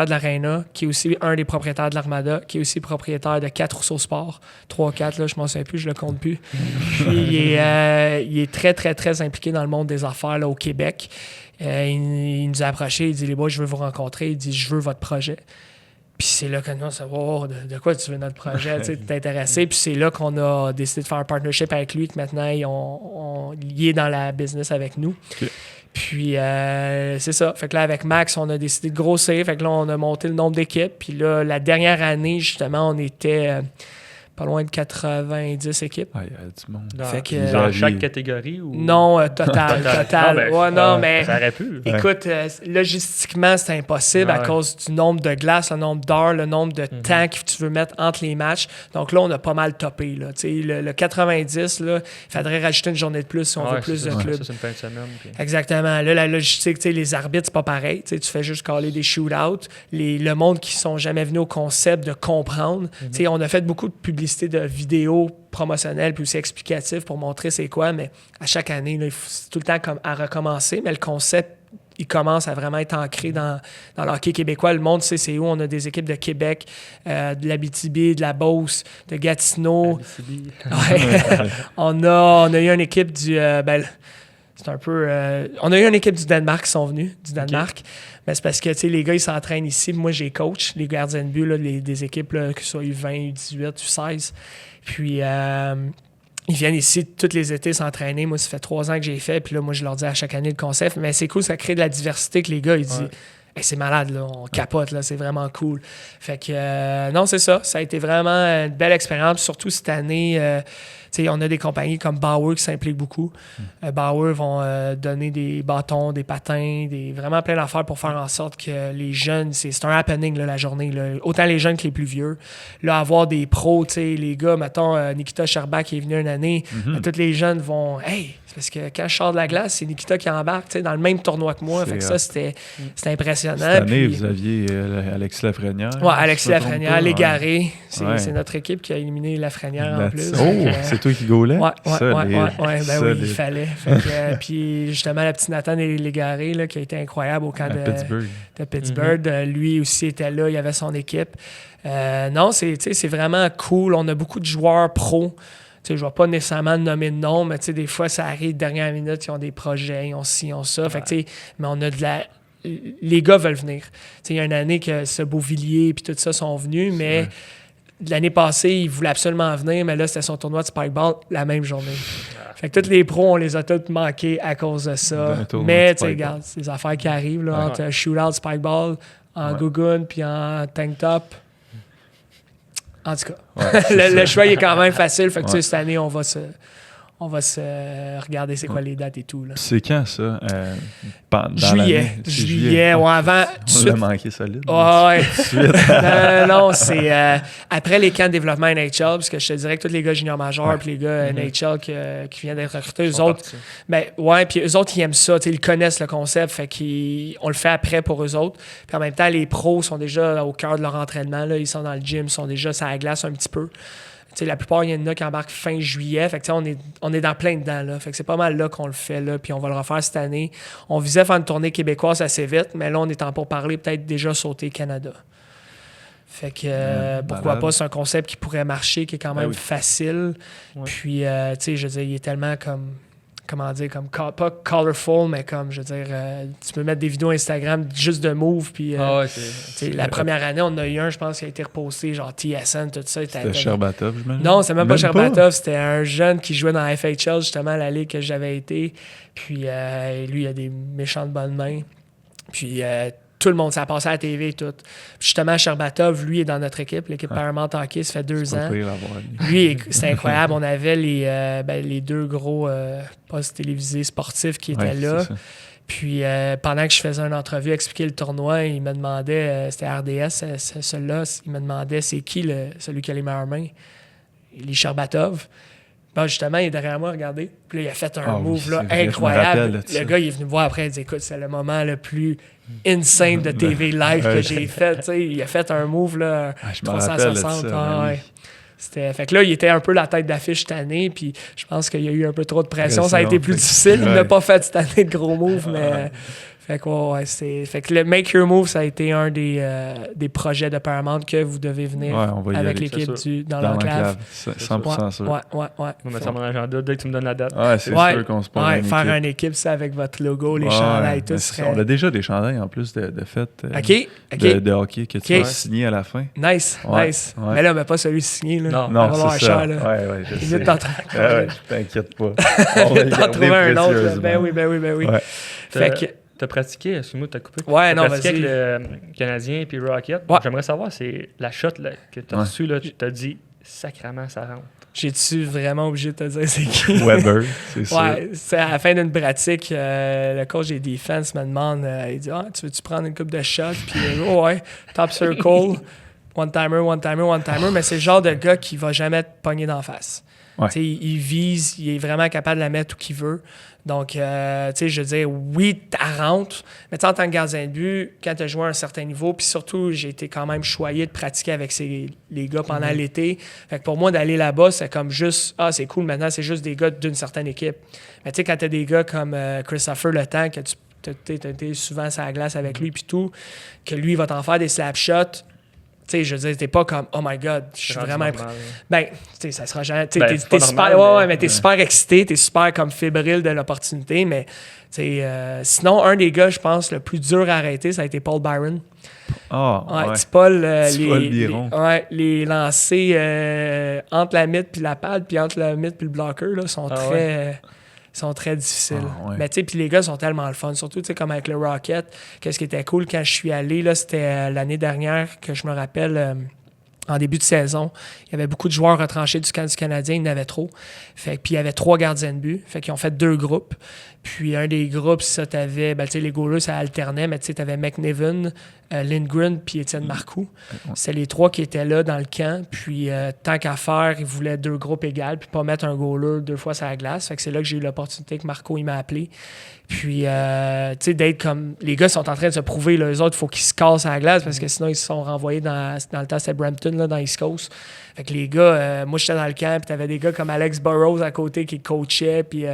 de l'Arena, qui est aussi un des propriétaires de l'Armada, qui est aussi propriétaire de 4 Rousseau Sport, 3-4, là, je m'en souviens plus, je le compte plus. Puis il est très, très, très impliqué dans le monde des affaires là, au Québec. Il nous a approchés, il dit « Les boys, je veux vous rencontrer. » Il dit « Je veux votre projet. » Puis c'est là que nous, on s'est dit oh, de quoi tu veux notre projet, tu t'es intéressé. Puis c'est là qu'on a décidé de faire un partnership avec lui, que maintenant, il est dans la business avec nous. Okay. Puis c'est ça. Fait que là, avec Max, on a décidé de grossir. Fait que là, on a monté le nombre d'équipes. Puis là, la dernière année, justement, on était pas loin de 90 équipes. Ah, il y a du monde. Dans chaque catégorie? Ou... Non, total. Mais ça aurait pu. Écoute, logistiquement, c'est impossible à cause du nombre de glaces, le nombre d'heures, le nombre de temps que tu veux mettre entre les matchs. Donc là, on a pas mal topé. Là. Le 90, il faudrait rajouter une journée de plus si on veut plus de clubs. Ça, c'est une fin de semaine. Puis... Exactement. Là, la logistique, les arbitres, c'est pas pareil. Tu fais juste caler des shootouts. Le monde qui sont jamais venus au concept de comprendre. On a fait beaucoup de publicité de vidéos promotionnelles puis aussi explicatives pour montrer c'est quoi, mais à chaque année, là, c'est tout le temps comme à recommencer, mais le concept, il commence à vraiment être ancré dans le hockey québécois. Le monde sait c'est où. On a des équipes de Québec, de l'Abitibi, de la Beauce, de Gatineau. On a eu une équipe du... c'est un peu... on a eu une équipe du Danemark qui sont venus, du Danemark. Okay. Mais c'est parce que les gars, ils s'entraînent ici. Moi, j'ai coach les gardiens de but, là, des équipes, là, que ce soit U20, U18, U16. Puis, ils viennent ici tous les étés s'entraîner. Moi, ça fait 3 ans que j'ai fait. Puis là, moi, je leur dis à chaque année le concept. Mais c'est cool, ça crée de la diversité que les gars, ils disent... Hey, c'est malade, là, on capote, là, c'est vraiment cool. Fait que, non, c'est ça. Ça a été vraiment une belle expérience. Surtout cette année, on a des compagnies comme Bauer qui s'impliquent beaucoup. Bauer vont donner des bâtons, des patins, vraiment plein d'affaires pour faire en sorte que les jeunes, c'est un happening là, la journée. Là. Autant les jeunes que les plus vieux. Là, avoir des pros, les gars, mettons, Nikita Sherbak qui est venu une année, tous les jeunes vont, hey, c'est parce que quand je sors de la glace, c'est Nikita qui embarque dans le même tournoi que moi. Fait que ça, c'était impressionnant. Cette année, vous aviez Alexis Lafrenière. Oui, Alexis Lafrenière, Légaré. C'est notre équipe qui a éliminé Lafrenière en plus. Oh, c'est toi qui gaulais? Oui, il fallait. Puis justement, la petite Nathan Légaré qui a été incroyable au camp de Pittsburgh. Lui aussi était là, il avait son équipe. Non, c'est vraiment cool. On a beaucoup de joueurs pros. Je ne vais pas nécessairement nommer de nom, mais des fois, ça arrive dernière minute, ils ont des projets, ils ont ci, ils ont ça. Fait que, mais on a les gars veulent venir. Il y a une année que ce Beauvilliers et tout ça sont venus, mais l'année passée, ils voulaient absolument venir, mais là, c'était son tournoi de Spikeball la même journée. Fait que tous les pros, on les a tous manqués à cause de ça. Mais, regarde, c'est des affaires qui arrivent, là, entre shootout, Spikeball, en gougoune puis en tank top. En tout cas, Ouais, c'est le ça. choix il est quand même facile. Fait que tu sais, Ouais. cette année, on va se regarder c'est quoi les dates et tout. Là. C'est quand ça? Dans Juillet. l'année? C'est Juillet, ouais, avant. On l'a manqué solide. Ouais. Tout de suite. Non, c'est après les camps de développement NHL, parce que je te dirais que tous les gars juniors majeurs Ouais. puis les gars NHL qui viennent d'être recrutés, eux Ils sont autres, partis. ben ouais, puis eux autres, ils aiment ça, tu sais, ils connaissent le concept, fait qu'on le fait après pour eux autres. Puis en même temps, les pros sont déjà au cœur de leur entraînement, là, ils sont dans le gym, ils sont déjà sur la glace un petit peu. Tu sais, la plupart, il y en a qui embarquent fin juillet. Fait que, tu sais, on est dans plein dedans. Là. Fait que c'est pas mal là qu'on le fait. Là, puis on va le refaire cette année. On visait faire une tournée québécoise assez vite, mais là, on est en pour parler peut-être déjà sauter Canada. Fait que pourquoi malade. pas, c'est un concept qui pourrait marcher, qui est quand même oui. facile. Ouais. Puis, tu sais, je veux dire, il est tellement comme. Comment dire, comme pas colorful, mais comme, je veux dire, tu peux mettre des vidéos Instagram juste de move. Puis, Ah ouais, tu sais, la première année, on en a eu un, je pense, qui a été reposté, genre TSN, tout ça. C'était Sherbatov, j'imagine? Non, c'est même pas Sherbatov, c'était un jeune qui jouait dans la FHL, justement, la ligue que j'avais été. Puis lui, il a des méchantes bonnes mains. Puis tout le monde, ça a passé à la TV et tout. Puis justement, Sherbatov, lui, est dans notre équipe, l'équipe Paramount Hockey, ça fait 2 ans. Lui, c'est incroyable. On avait les deux gros postes télévisés sportifs qui étaient là. Puis pendant que je faisais une entrevue, expliquer le tournoi, il me demandait, c'était RDS, celui-là, il me demandait c'est qui celui qui a les meilleures mains. Les Sherbatov. Ben justement, il est derrière moi, regardez. Puis là, il a fait un move là, incroyable. Le gars, il est venu me voir après, il dit écoute, c'est le moment le plus insane de TV live que j'ai fait. T'sais, il a fait un move là, 360. Fait que là, il était un peu la tête d'affiche cette année, puis je pense qu'il y a eu un peu trop de pression. Ça a été plus difficile. Il n'a pas fait cette année de gros moves, mais. Fait que le Make Your Move, ça a été un des projets de Paramount que vous devez venir avec l'équipe dans l'enclave. 100% sûr. Ouais. On va mettre ça dans mon agenda dès que tu me donnes la date. Ouais, c'est sûr qu'on se prend une faire équipe. une équipe, ça, avec votre logo, les chandails, tout serait... On a déjà des chandails en plus de fête de hockey que tu vas signer à la fin. Nice. Mais là, mais pas celui signé. Là. Non, c'est ça. Ouais, je sais. T'inquiète pas. On va t'en trouver un autre. Ben oui. Fait que... T'as pratiqué, excuse-moi, t'as coupé. Ouais, non, pratiqué avec le Canadien puis Rocket. Ouais. J'aimerais savoir, c'est la shot là, que t'as reçue, là, tu t'as dit sacrément ça rentre. J'ai-tu vraiment obligé de te dire c'est qui? Weber, c'est sûr. Ouais, c'est à la fin d'une pratique, le coach des defense me demande, il dit tu veux-tu prendre une coupe de shots? Puis ouais, top circle, one-timer, mais c'est le genre de gars qui va jamais te pogner d'en face. Ouais. Il vise, il est vraiment capable de la mettre où qu'il veut. Donc, je veux dire, oui, tu rentres, mais en tant que gardien de but, quand tu as joué à un certain niveau, puis surtout, j'ai été quand même choyé de pratiquer avec les gars pendant l'été. Fait que pour moi, d'aller là-bas, c'est comme juste, c'est cool, maintenant, c'est juste des gars d'une certaine équipe. Mais tu sais, quand tu as des gars comme Christopher Le Temps, que tu as été souvent sur la glace avec lui, puis tout, que lui, il va t'en faire des slap shots. Tu sais, je veux dire, t'es pas comme, oh my God, je suis vraiment... Ben, tu sais, ça sera jamais... T'es super... mais t'es super excité, t'es super comme fébrile de l'opportunité, mais, tu sais, sinon, un des gars, je pense, le plus dur à arrêter, ça a été Paul Byron. Paul, les lancers entre la mythe puis la pad, puis entre la mythe puis le blocker, là, sont très difficiles. Mais tu sais, puis les gars sont tellement le fun. Surtout, tu sais, comme avec le Rocket. Qu'est-ce qui était cool quand je suis allé, là, c'était l'année dernière que je me rappelle, en début de saison, il y avait beaucoup de joueurs retranchés du camp du Canadien. Il y en avait trop. Puis il y avait 3 gardiens de but. Fait qu'ils ont fait 2 groupes. Puis un des groupes, ça, t'avais... Ben, tu sais, les goalers, ça alternait, mais tu sais, t'avais McNiven, Lindgren, puis Étienne Marcoux. C'était les 3 qui étaient là dans le camp. Puis tant qu'à faire, ils voulaient 2 groupes égales, puis pas mettre un goaler 2 fois sur la glace. Fait que c'est là que j'ai eu l'opportunité que Marco, il m'a appelé. Puis, tu sais, d'être comme... Les gars sont en train de se prouver, là, eux autres, il faut qu'ils se cassent à la glace, parce que sinon, ils se sont renvoyés dans le temps, c'était Brampton, là, dans East Coast. Fait que les gars, moi, j'étais dans le camp, puis t'avais des gars comme Alex Burrows à côté qui coachait, puis...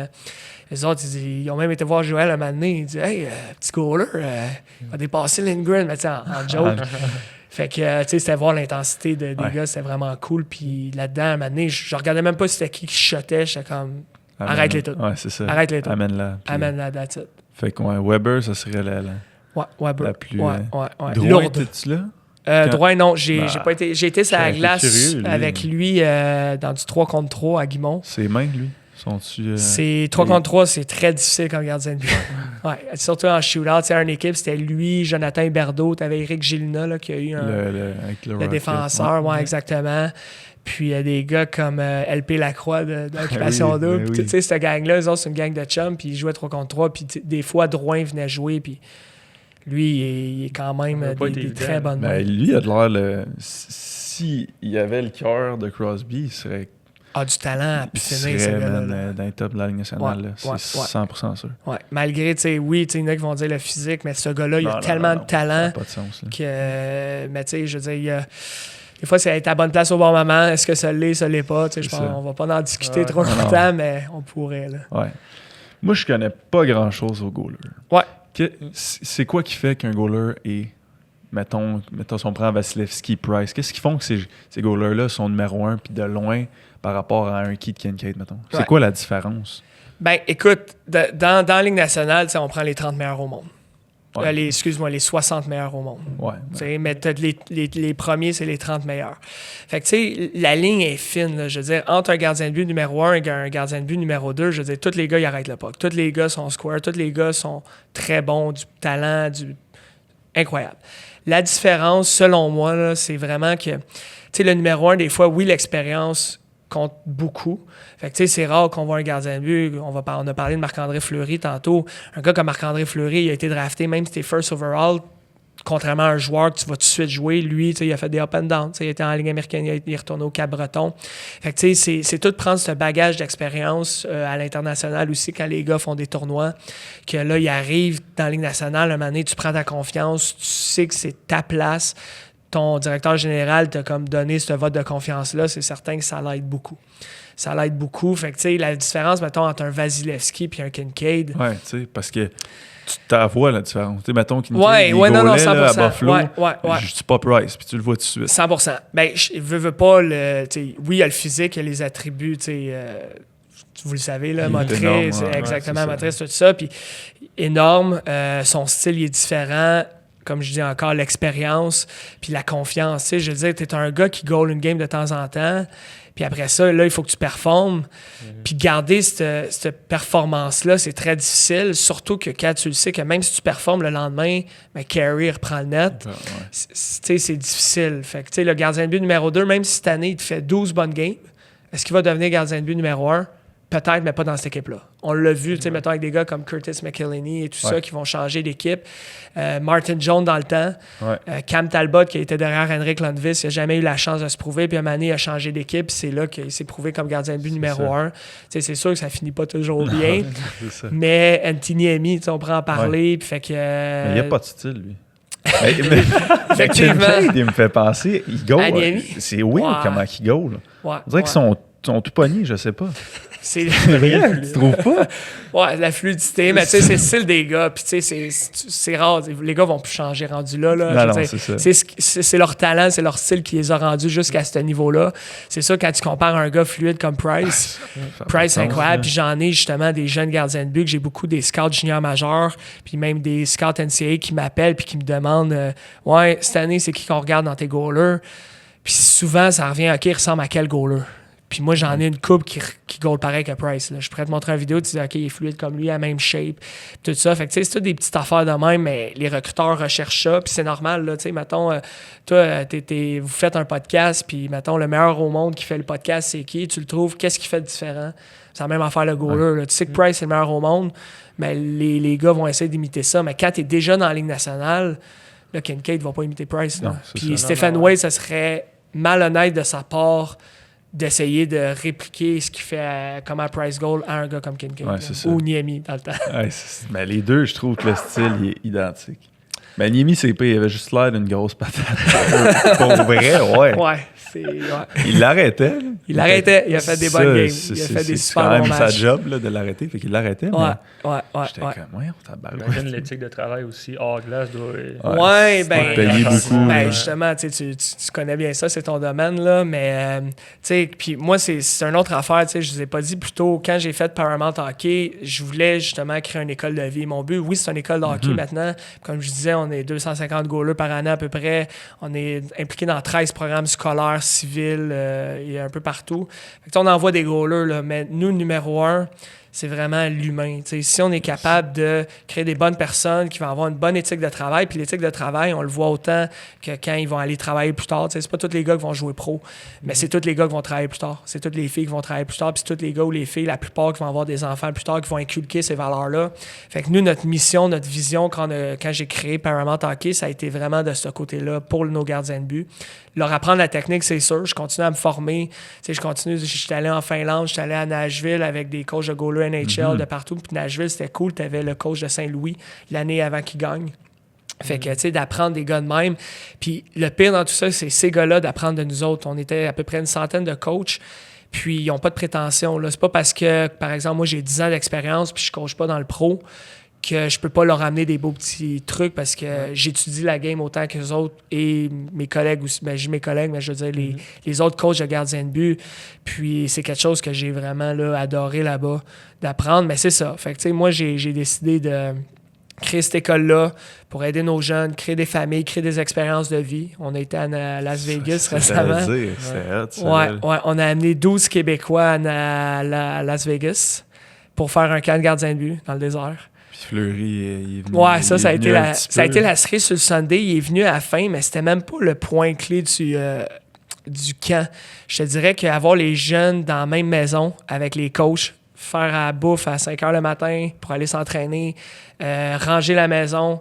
les autres, ils ont même été voir Joël un moment donné. Ils disent « Hey, petit goaler, il va dépasser Lindgren. » Mais tu sais, en joke. Fait que, tu sais, c'était voir l'intensité des gars, c'était vraiment cool. Puis là-dedans, un moment donné, je regardais même pas c'était qui shotait. J'étais comme « Arrête-les toutes. » Ouais, c'est ça. Arrête-les toutes. Amène-la. Amène-la, that's it. Fait que Weber, ça serait Weber. La plus... Drouin, étais-tu là? Drouin, non. J'ai pas été... J'ai été sur la glace curieux, avec lui dans du 3 contre 3 à Guimont. C'est main, lui? C'est 3 contre 3, c'est très difficile comme gardien de but. Ouais, surtout en shootout. Tu sais, une équipe, c'était lui, Jonathan Huberdeau, tu avais Éric Gélina là, qui a eu le défenseur, ouais, exactement. Puis il y a des gars comme LP Lacroix d'Occupation Double. Tu sais, cette gang-là, eux autres, c'est une gang de chums, puis ils jouaient 3 contre 3. Puis des fois, Drouin venait jouer, puis lui, il est quand même des très bonnes mains. Lui, il a de l'air... S'il y avait le cœur de Crosby, il serait... du talent à finir, il serait dans les top de la Ligue nationale. C'est 100% sûr. Ouais. Malgré, tu sais, oui, il y en a qui vont dire le physique, mais ce gars-là, il a tellement de talent. Ça n'a pas de sens. Que, mais tu sais, je veux dire, des fois, c'est être à la bonne place au bon moment. Est-ce que ça l'est, ça l'est pas? Je pense on va pas en discuter trop longtemps, mais on pourrait. Là. Ouais. Moi, je connais pas grand-chose au goaler. Ouais. C'est quoi qui fait qu'un goaler est... Mettons si on prend Vasilevski, Price, qu'est-ce qui font que ces goalers-là sont numéro 1 puis de loin par rapport à un Keith Kincaid, mettons? C'est quoi la différence? Ben, écoute, dans la Ligue nationale, on prend les 30 meilleurs au monde. Ouais. Les 60 meilleurs au monde. Ouais. Mais les premiers, c'est les 30 meilleurs. Fait que, tu sais, la ligne est fine, là, je veux dire, entre un gardien de but numéro 1 et un gardien de but numéro 2, je veux dire, tous les gars, ils arrêtent le puck. Tous les gars sont square, tous les gars sont très bons, du talent, incroyable. La différence, selon moi, là, c'est vraiment que, tu sais, le numéro 1, des fois, oui, l'expérience compte beaucoup. Fait que, tu sais, c'est rare qu'on voit un gardien de but. On a parlé de Marc-André Fleury tantôt. Un gars comme Marc-André Fleury, il a été drafté, même si c'était first overall, contrairement à un joueur que tu vas tout de suite jouer, lui, tu sais, il a fait des up and down. Tu sais, il était en Ligue américaine, il est retourné au Cap-Breton. Fait que, tu sais, c'est tout de prendre ce bagage d'expérience à l'international aussi, quand les gars font des tournois, que là, ils arrivent dans la Ligue nationale, un moment donné, tu prends ta confiance, tu sais que c'est ta place. Ton directeur général t'a comme donné ce vote de confiance-là, c'est certain que ça l'aide beaucoup. Ça l'aide beaucoup. Fait que, tu sais, la différence, mettons, entre un Vasilevski et un Kincaid... Ouais, tu sais, parce que tu t'avoies la différence. Tu sais, mettons Kincaid, il golait là, à Buffalo, je dis pas Price, puis tu le vois tout de suite. 100%. Ben, je veux pas le... Oui, il y a le physique, il y a les attributs, tu sais... vous le savez, là, motrice, exactement, motrice, tout ça. Puis énorme. Son style, il est différent. Comme je dis encore, l'expérience, puis la confiance. Tu sais, je veux dire, tu es un gars qui goal une game de temps en temps, puis après ça, là, il faut que tu performes. Puis garder cette performance-là, c'est très difficile, surtout que quand tu le sais que même si tu performes le lendemain, ben, Carey reprend le net. Tu sais, c'est difficile. Fait que, tu sais, le gardien de but numéro 2, même si cette année, il te fait 12 bonnes games, est-ce qu'il va devenir gardien de but numéro 1? Peut-être, mais pas dans cette équipe-là. On l'a vu, tu sais, mettons, avec des gars comme Curtis McElhinney et tout ça qui vont changer d'équipe. Martin Jones dans le temps. Cam Talbot, qui était derrière Henrik Lundqvist, il n'a jamais eu la chance de se prouver. Puis, à un moment donné, il a changé d'équipe. C'est là qu'il s'est prouvé comme gardien de but numéro 1. Tu sais, c'est sûr que ça finit pas toujours bien. Mais Anthony Emi, on pourrait en parler. Puis fait que... Mais il n'y a pas de style, lui. Effectivement. Il me fait penser, il goal. C'est weird comment il goal. On dirait qu'ils sont tout pognés, je sais pas. C'est vrai, tu trouves pas? Ouais, la fluidité, mais tu sais, c'est le style des gars, puis tu sais, c'est rare. Les gars vont plus changer rendu là. C'est leur talent, c'est leur style qui les a rendus jusqu'à ce niveau-là. C'est ça, quand tu compares un gars fluide comme Price, c'est incroyable. Puis j'en ai justement des jeunes gardiens de but, que j'ai beaucoup des scouts juniors majeurs, puis même des scouts NCAA qui m'appellent puis qui me demandent ouais, cette année, c'est qui qu'on regarde dans tes goalers? Puis souvent, ça revient, OK, il ressemble à quel goaler? Puis moi, j'en ai une couple qui goal pareil que Price. Là. Je pourrais te montrer une vidéo, tu dis, OK, il est fluide comme lui, à la même shape, tout ça. Fait que, tu sais, c'est toutes des petites affaires de même, mais les recruteurs recherchent ça, puis c'est normal, là. Tu sais, mettons, toi, vous faites un podcast, puis, mettons, le meilleur au monde qui fait le podcast, c'est qui? Tu le trouves, qu'est-ce qui fait de différent? C'est la même affaire, le goaler. Tu sais que Price est le meilleur au monde, mais les gars vont essayer d'imiter ça. Mais quand tu es déjà dans la Ligue nationale, là, Kincaid ne va pas imiter Price. Là. Puis Stephen Wade, ça serait malhonnête de sa part d'essayer de répliquer ce qu'il fait comme à Price Goal à un gars comme Kincaid ou Niemi dans le temps. Mais les deux, je trouve que le style il est identique. Mais Niemi, c'est pas, il avait juste l'air d'une grosse patate. Pour vrai, ouais. Il l'arrêtait. Il a fait des bonnes games. Il a fait des super bons matchs. C'est quand même sa job là, de l'arrêter, fait qu'il l'arrêtait. J'étais comme, voyons, tabarouette. Imagine l'éthique de travail aussi hors glace doit... payer beaucoup. Ben, justement, tu connais bien ça, c'est ton domaine, là, mais tu sais, puis moi, c'est une autre affaire, tu sais, je vous ai pas dit plus tôt, quand j'ai fait Paramount Hockey, je voulais justement créer une école de vie. Mon but, oui, c'est une école de hockey maintenant. Comme je disais, on est 250 goalers par année à peu près. On est impliqué dans 13 programmes scolaires civile et un peu partout. Fait que, on envoie des goalers, là, mais nous, numéro 1, c'est vraiment l'humain. T'sais, si on est capable de créer des bonnes personnes qui vont avoir une bonne éthique de travail, puis l'éthique de travail, on le voit autant que quand ils vont aller travailler plus tard. C'est pas tous les gars qui vont jouer pro, mais c'est tous les gars qui vont travailler plus tard. C'est toutes les filles qui vont travailler plus tard, puis c'est tous les gars ou les filles, la plupart qui vont avoir des enfants plus tard, qui vont inculquer ces valeurs-là. Fait que nous, notre mission, notre vision, quand j'ai créé Paramount Hockey, ça a été vraiment de ce côté-là pour nos gardiens de but. Leur apprendre la technique, c'est sûr. Je continue à me former. Je suis allé en Finlande, je suis allé à Nashville avec des coachs de goalers NHL de partout. Puis Nashville, c'était cool. Tu avais le coach de Saint-Louis l'année avant qu'il gagne. Fait que, tu sais, d'apprendre des gars de même. Puis le pire dans tout ça, c'est ces gars-là d'apprendre de nous autres. On était à peu près une centaine de coachs. Puis ils n'ont pas de prétention. Là. C'est pas parce que, par exemple, moi, j'ai 10 ans d'expérience puis je ne coach pas dans le pro que je peux pas leur amener des beaux petits trucs parce que j'étudie la game autant que les autres et mes collègues aussi. Ben, j'ai mes collègues, mais je veux dire les autres coachs de gardiens de but. Puis c'est quelque chose que j'ai vraiment là, adoré là-bas d'apprendre. Mais c'est ça. Fait que, tu sais, moi, j'ai décidé de créer cette école-là pour aider nos jeunes, créer des familles, créer des expériences de vie. On a été à Las Vegas récemment. On a amené 12 Québécois à Las Vegas pour faire un camp de gardien de but dans le désert. Fleury, il est venu. Ouais, ça a été la cerise sur le Sunday. Il est venu à la fin, mais c'était même pas le point clé du camp. Je te dirais qu'avoir les jeunes dans la même maison avec les coachs, faire à la bouffe à 5 h le matin pour aller s'entraîner, ranger la maison,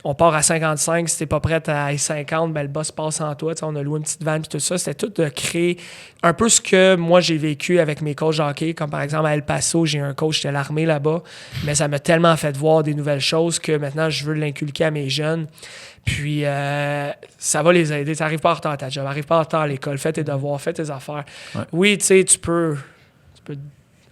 on part à 55, si t'es pas prêt à 50, ben le boss passe en toi. On a loué une petite vanne et tout ça. C'était tout de créer un peu ce que moi j'ai vécu avec mes coachs de hockey, comme par exemple à El Paso, j'ai un coach de l'armée là-bas, mais ça m'a tellement fait voir des nouvelles choses que maintenant je veux l'inculquer à mes jeunes. Puis ça va les aider. T'arrives pas en retard à ta job, arrive pas en retard à l'école, fais tes devoirs, fais tes affaires. Ouais. Oui, tu sais, tu peux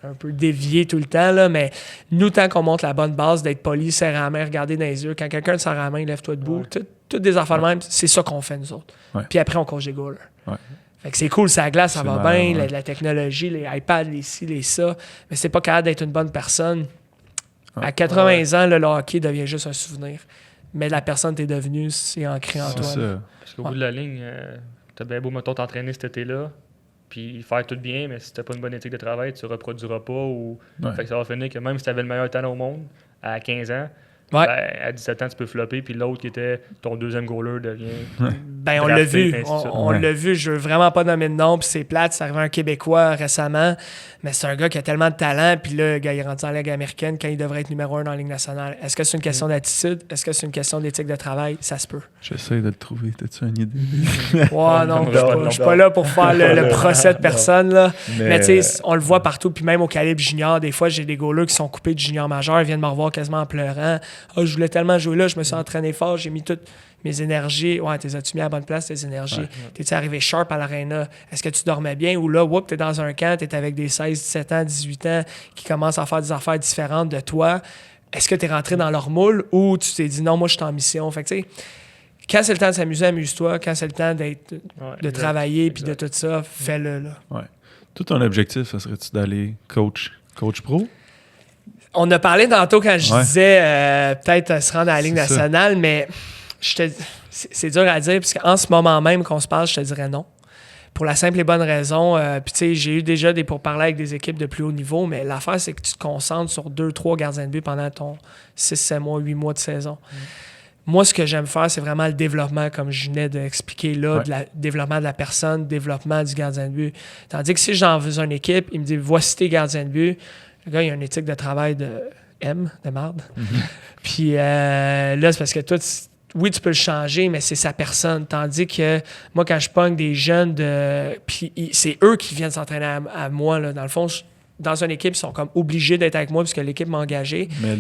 un peu dévier tout le temps, là, mais nous, tant qu'on monte la bonne base, d'être poli, serrer la main, regarder dans les yeux, quand quelqu'un te serre la main, lève-toi debout, toutes des affaires de même, c'est ça qu'on fait, nous autres. Ouais. Puis après, on coach des goalers. Ouais. Fait que c'est cool, ça glace, ça va bien, la technologie, les iPads, les ci, les ça, mais c'est pas capable d'être une bonne personne. À 80 ans, le hockey devient juste un souvenir. Mais la personne que t'es devenue, c'est ancré en toi. Parce qu'au bout de la ligne, t'as bien beau, mettons, t'entraîner cet été-là, puis faire tout bien, mais si t'as pas une bonne éthique de travail, tu reproduiras pas. Fait que ça va finir que même si t'avais le meilleur talent au monde, à 15 ans, ben, à 17 ans, tu peux flopper, puis l'autre qui était ton deuxième goaler devient... Ben, on l'a vu. On l'a vu. Je veux vraiment pas nommer de nom, puis c'est plate. C'est arrivé un Québécois récemment, mais c'est un gars qui a tellement de talent, puis là, le gars, il est rendu en Ligue américaine quand il devrait être numéro 1 dans la Ligue nationale. Est-ce que c'est une question d'attitude? Est-ce que c'est une question d'éthique de travail? Ça se peut. J'essaie de le trouver. T'as-tu une idée? Ouais, non, je suis pas là pour faire le procès de personne, là. Mais tu sais, on le voit partout, puis même au calibre junior, des fois, j'ai des goalers qui sont coupés du junior majeur, ils viennent me revoir quasiment en pleurant. Je voulais tellement jouer là, je me suis entraîné fort, j'ai mis toutes mes énergies. Ouais, as-tu mis à la bonne place, tes énergies? Ouais. T'es-tu arrivé sharp à l'aréna? Est-ce que tu dormais bien? Ou là, t'es dans un camp, t'es avec des 16, 17 ans, 18 ans qui commencent à faire des affaires différentes de toi. Est-ce que t'es rentré dans leur moule ou tu t'es dit non, moi, je suis en mission? Fait que, tu sais, quand c'est le temps de s'amuser, amuse-toi. Quand c'est le temps de travailler puis de tout ça, fais-le, là. Ouais. Tout ton objectif, ça serait-tu d'aller coach pro? On a parlé tantôt quand je disais peut-être se rendre à la Ligue nationale, mais c'est dur à dire parce qu'en ce moment même qu'on se parle, je te dirais non. Pour la simple et bonne raison, puis tu sais, j'ai eu déjà des pourparlers avec des équipes de plus haut niveau, mais l'affaire, c'est que tu te concentres sur 2-3 gardiens de but pendant ton 6, 7 mois, 8 mois de saison. Moi, ce que j'aime faire, c'est vraiment le développement, comme je venais d'expliquer là, développement de la personne, développlement du gardien de but. Tandis que si j'en veux une équipe, il me dit « Voici tes gardiens de but », le gars, il a une éthique de travail de marde. Puis là, c'est parce que toi, oui, tu peux le changer, mais c'est sa personne. Tandis que moi, quand je pogne des jeunes, puis c'est eux qui viennent s'entraîner à moi. Là. Dans le fond, dans une équipe, ils sont comme obligés d'être avec moi puisque l'équipe m'a engagé. Mais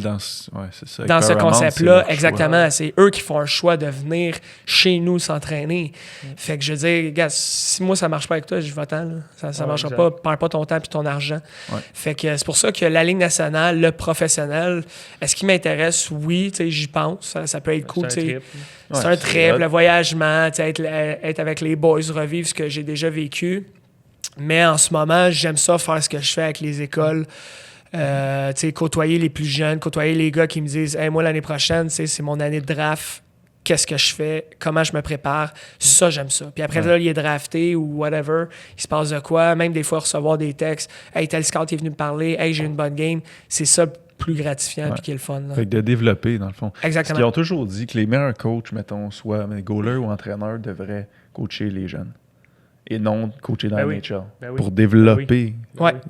c'est ça. Dans ce concept-là, exactement, c'est eux qui font un choix de venir chez nous s'entraîner. Fait que je veux dire, gars, si moi ça marche pas avec toi, je vais-t'en. Ça ne marchera pas. Perds pas ton temps et ton argent. Ouais. Fait que c'est pour ça que la Ligue nationale, le professionnel, est-ce qu'il m'intéresse? Oui, j'y pense. Ça peut être cool. C'est un trip, le voyagement, être avec les boys, revivre ce que j'ai déjà vécu. Mais en ce moment, j'aime ça faire ce que je fais avec les écoles. Côtoyer les plus jeunes, côtoyer les gars qui me disent hey, « moi, l'année prochaine, c'est mon année de draft. qu'est-ce que je fais, comment je me prépare, ça, j'aime ça. Puis après, là, il est drafté ou whatever, il se passe de quoi, même des fois recevoir des textes, « Hey, tel scout est venu me parler, hey, j'ai une bonne game », c'est ça plus gratifiant puis qui est le fun. Là. Fait que de développer, dans le fond. Exactement. Parce qu'ils ont toujours dit que les meilleurs coachs, mettons, soit goalers ou entraîneurs, devraient coacher les jeunes et non coacher dans la NHL pour développer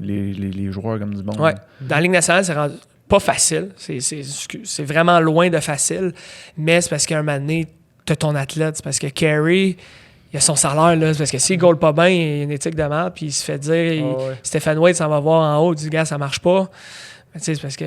les joueurs comme du monde. Ouais. Dans la Ligue nationale, c'est rendu pas facile. C'est vraiment loin de facile, mais c'est parce qu'à un moment donné, t'as ton athlète. C'est parce que Carey, il a son salaire, là. C'est parce que s'il ne goal pas bien, il a une éthique de merde, puis il se fait dire, Stephen Wade s'en va voir en haut, du gars, ça marche pas. C'est parce que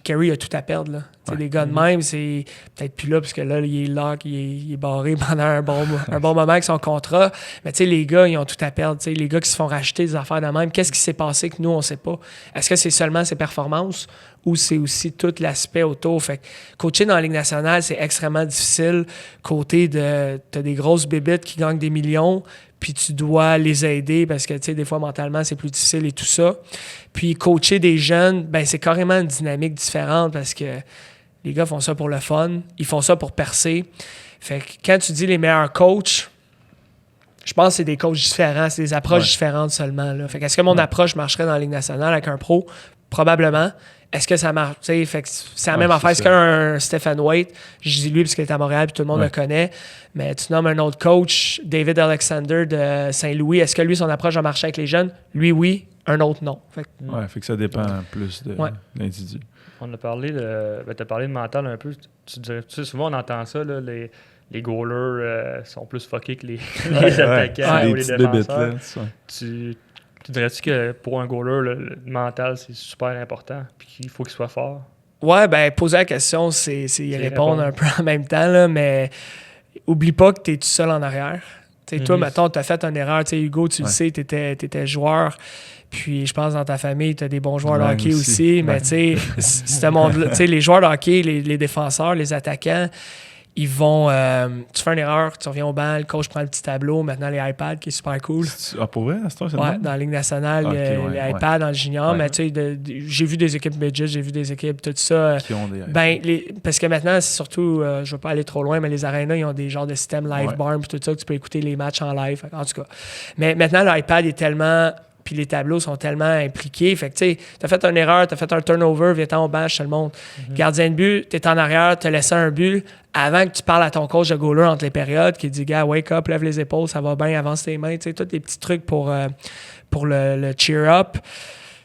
Carey a tout à perdre. Là. Les gars de même, c'est peut-être plus là, parce que là, il est lock, il est barré pendant un bon moment avec son contrat. Mais les gars, ils ont tout à perdre. Les gars qui se font racheter des affaires de même, qu'est-ce qui s'est passé que nous, on ne sait pas? Est-ce que c'est seulement ses performances ou c'est aussi tout l'aspect autour? Fait que coacher dans la Ligue nationale, c'est extrêmement difficile. Côté de... T'as des grosses bébites qui gagnent des millions, puis tu dois les aider parce que, des fois, mentalement, c'est plus difficile et tout ça. Puis coacher des jeunes, ben c'est carrément une dynamique différente parce que les gars font ça pour le fun, ils font ça pour percer. Fait que quand tu dis les meilleurs coachs, je pense que c'est des coachs différents, c'est des approches différentes seulement. Là. Fait que est-ce que mon approche marcherait dans la Ligue nationale avec un pro? Probablement. Est-ce que ça marche? Fait que c'est la même affaire. Est-ce qu'un Stephen Wade, je dis lui parce qu'il est à Montréal et tout le monde le connaît, mais tu nommes un autre coach, David Alexander de Saint-Louis, est-ce que lui, son approche a marché avec les jeunes? Lui, oui. Un autre, non. Fait que ça dépend plus de l'individu. On a parlé t'as parlé de mental un peu. Tu sais, souvent, on entend ça, là, les goalers sont plus fuckés que les attaquants ou les défenseurs. Tu dirais-tu que pour un goaler, le mental, c'est super important puis qu'il faut qu'il soit fort? Ouais, ben poser la question, c'est y répondre un peu en même temps, là, mais oublie pas que tu es tout seul en arrière. Toi, mettons, tu as fait une erreur. Hugo, tu le sais, tu étais joueur. Puis je pense dans ta famille, tu as des bons joueurs de hockey aussi. Mais ce monde-là, les joueurs de hockey, les défenseurs, les attaquants, ils vont. Tu fais une erreur, tu reviens au banc, le coach prend le petit tableau. Maintenant, les iPads, qui est super cool. Ah, pour vrai, c'est dans la Ligue nationale, les iPads dans le junior. Mais j'ai vu des équipes midget, j'ai vu des équipes, tout ça. Qui ont des parce que maintenant, c'est surtout, je ne veux pas aller trop loin, mais les arénas, ils ont des genres de système live barn, puis tout ça, que tu peux écouter les matchs en live. En tout cas. Mais maintenant, l'iPad est tellement. Puis les tableaux sont tellement impliqués. Fait que, tu sais, t'as fait une erreur, t'as fait un turnover, viens-t'en au banc, je te le montre. Gardien de but, t'es en arrière, t'as laissé un but. Avant que tu parles à ton coach de goaler entre les périodes, qui dit, gars, wake up, lève les épaules, ça va bien, avance tes mains. Tu sais, tous les petits trucs pour le cheer-up.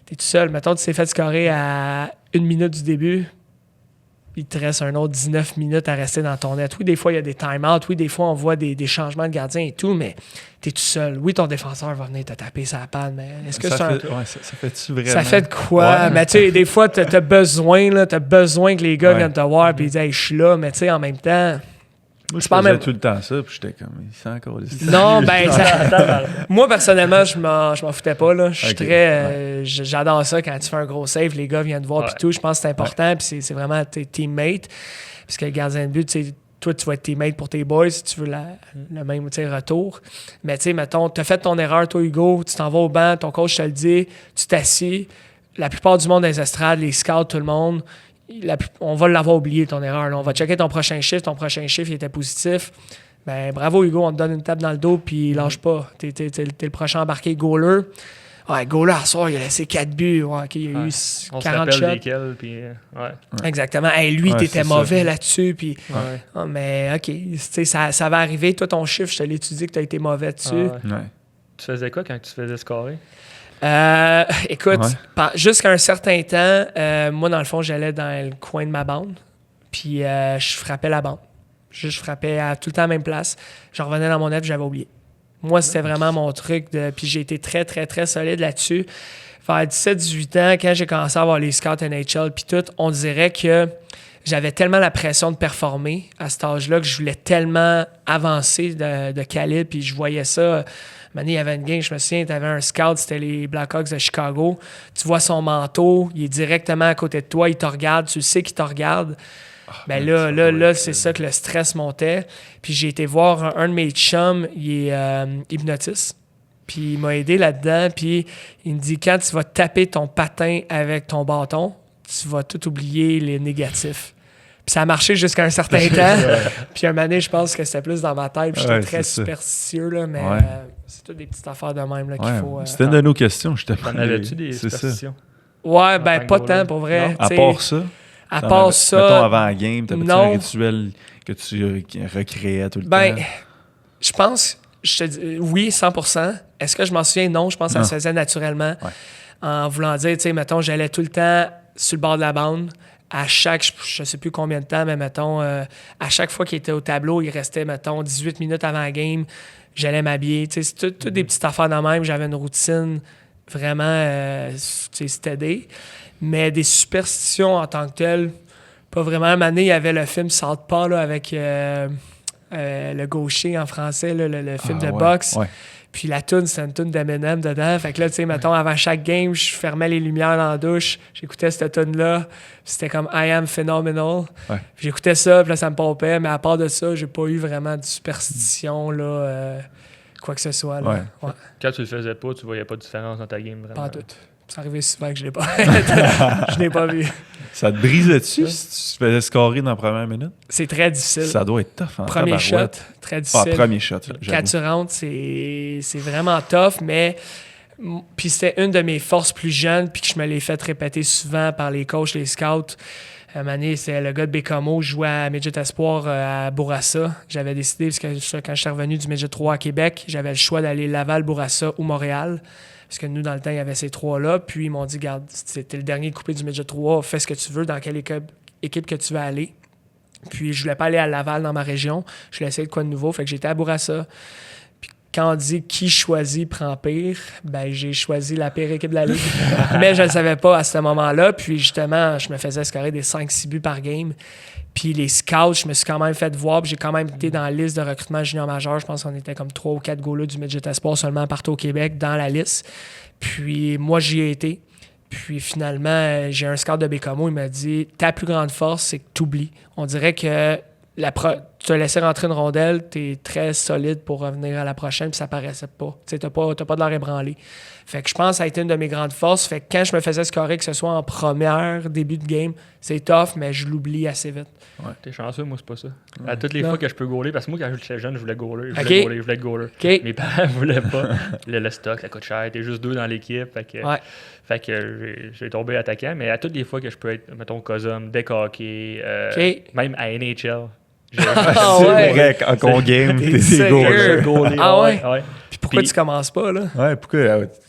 T'es tout seul. Mettons, tu t'es fait scorer à 1 minute du début. Il te reste un autre 19 minutes à rester dans ton net. Oui, des fois, il y a des time-outs. Oui, des fois, on voit des changements de gardien et tout, mais t'es tout seul. Oui, ton défenseur va venir te taper sa panne, mais est-ce que ça fait-tu vraiment? Ça fait de quoi? Ouais. Mais tu sais, des fois, t'as besoin que les gars viennent te voir et ils disent, hey, je suis là, mais tu sais, en même temps. Moi, je faisais tout le temps ça, puis j'étais comme, il sent encore les Non, ben, moi, personnellement, je m'en foutais pas, là. Je suis très. J'adore ça quand tu fais un gros save, les gars viennent te voir, puis tout. Je pense que c'est important, puis c'est vraiment tes teammates. Parce que le gardien de but, tu sais, toi, tu vas être teammate pour tes boys si tu veux le même retour. Mais tu sais, mettons, tu as fait ton erreur, toi, Hugo, tu t'en vas au banc, ton coach te le dit, tu t'assis. La plupart du monde dans les estrades, les scouts, tout le monde, on va l'avoir oublié, ton erreur. Là. On va checker ton prochain chiffre. Ton prochain chiffre, il était positif. Ben, bravo, Hugo, on te donne une tape dans le dos, puis lâche pas. T'es le prochain embarqué goaler. Ouais, goaler, à soir, il a laissé 4 buts. Ouais, okay, il a eu 40 shots. Lesquels, puis, Exactement. Hey, lui, t'étais mauvais là-dessus. Puis, mais OK, ça va arriver. Toi, ton chiffre, je te l'ai étudié que t'as été mauvais dessus. Tu faisais quoi quand tu faisais scorer? Écoute, jusqu'à un certain temps, moi, dans le fond, j'allais dans le coin de ma bande, puis je frappais la bande. Je frappais à tout le temps à la même place. Je revenais dans mon net, j'avais oublié. Moi, c'était vraiment mon truc. Puis j'ai été très, très, très solide là-dessus. Vers 17-18 ans, quand j'ai commencé à avoir les scouts NHL, puis tout, on dirait que j'avais tellement la pression de performer à cet âge-là que je voulais tellement avancer de calibre, puis je voyais ça. Il y avait une game, je me souviens, tu avais un scout, c'était les Blackhawks de Chicago. Tu vois son manteau, il est directement à côté de toi, il te regarde, tu sais qu'il te regarde. Là, c'est ça que le stress montait. Puis j'ai été voir un de mes chums, il est hypnotiste. Puis il m'a aidé là-dedans. Puis il me dit, quand tu vas taper ton patin avec ton bâton, tu vas tout oublier les négatifs. Puis Puis ça a marché jusqu'à un certain temps. Puis un moment donné, je pense que c'était plus dans ma tête. Puis j'étais Ouais, très c'est ça. superstitieux, là, mais Ouais. c'est toutes des petites affaires de même là, qu'il Ouais, faut... c'était une de nos questions, je te T'en avais-tu des superstitions? Ouais, tant ben que pas goaler? tant, pour vrai. Non? À T'sais, part ça, à t'en part avais- ça... mettons avant la game, t'avais-tu un non. rituel que tu recréais tout le Ben, temps? je pense, je te dis, oui, 100%. Est-ce que je m'en souviens? Non, je pense que ça Non. se faisait naturellement. Ouais. En voulant dire, tu sais, mettons, j'allais tout le temps sur le bord de la bande. À chaque, je sais plus combien de temps, mais mettons, à chaque fois qu'il était au tableau, il restait, mettons, 18 minutes avant la game, j'allais m'habiller. Tu sais, c'est toutes des petites affaires de même. J'avais une routine vraiment, tu sais, stédée. Mais des superstitions en tant que telles, pas vraiment. Un moment donné, il y avait le film Southpaw là, avec le gaucher en français, là, le film Ah, de ouais, boxe. ouais. Puis la toune, c'était une toune d'Eminem dedans. Fait que là, tu sais, mettons, avant chaque game, je fermais les lumières dans la douche, j'écoutais cette toune-là. C'était comme I Am Phenomenal. Ouais. Puis j'écoutais ça, puis là, ça me pompait. Mais à part de ça, j'ai pas eu vraiment de superstition, là, quoi que ce soit. Là. Ouais. Quand tu le faisais pas, tu voyais pas de différence dans ta game, vraiment. Pas en tout. C'est arrivé souvent que je l'ai pas. Je l'ai pas vu. Ça te brisait-tu si tu te faisais scorer dans la première minute? C'est très difficile. Ça doit être tough en Premier shot, tabarouette. très Ah, difficile. premier shot, Quand j'avoue. tu rentres, c'est vraiment tough, mais puis c'était une de mes forces plus jeunes, puis que je me l'ai fait répéter souvent par les coachs, les scouts. À un moment donné, c'est le gars de Bécamo, je jouais à Midget Espoir à Bourassa. J'avais décidé, parce que quand je suis revenu du Midget 3 à Québec, j'avais le choix d'aller Laval, Bourassa ou Montréal. Parce que nous, dans le temps, il y avait ces trois-là. Puis ils m'ont dit, garde, c'était le dernier coupé du Midget 3, fais ce que tu veux, dans quelle équipe que tu veux aller. Puis je voulais pas aller à Laval dans ma région. Je voulais essayer de quoi de nouveau. Fait que j'étais à Bourassa. Puis quand on dit qui choisit prend pire, ben j'ai choisi la pire équipe de la ligue. Mais je ne le savais pas à ce moment-là. Puis justement, je me faisais scorer des 5-6 buts par game. Puis les scouts, je me suis quand même fait voir. Puis j'ai quand même été dans la liste de recrutement junior majeur. Je pense qu'on était comme 3 ou 4 goalers du Midget Espoir seulement partout au Québec dans la liste. Puis moi, j'y ai été. Puis finalement, j'ai un scout de Bécamo, il m'a dit « Ta plus grande force, c'est que tu oublies. On dirait que tu te laissé rentrer une rondelle, tu es très solide pour revenir à la prochaine, puis ça paraissait pas. Tu n'as pas de l'air ébranlé. » Fait que je pense que ça a été une de mes grandes forces. Fait que quand je me faisais scorer, que ce soit en première, début de game, c'est tough, mais je l'oublie assez vite. Ouais, t'es chanceux, moi, c'est pas ça. À toutes les fois que je peux goaler, parce que moi, quand j'étais jeune, je voulais goaler. Je voulais être goaler. OK. Mes parents voulaient pas. Le stock, ça coûte cher. T'es juste 2 dans l'équipe. Fait que j'ai tombé attaquant. Mais à toutes les fois que je peux être, mettons, Cosum, deck hockey, même à NHL. Ah C'est ouais. vrai qu'en game, T'es t'es sérieux? goal. Ah ouais? ouais. Puis pourquoi Puis- tu commences pas, là? Ouais, pourquoi?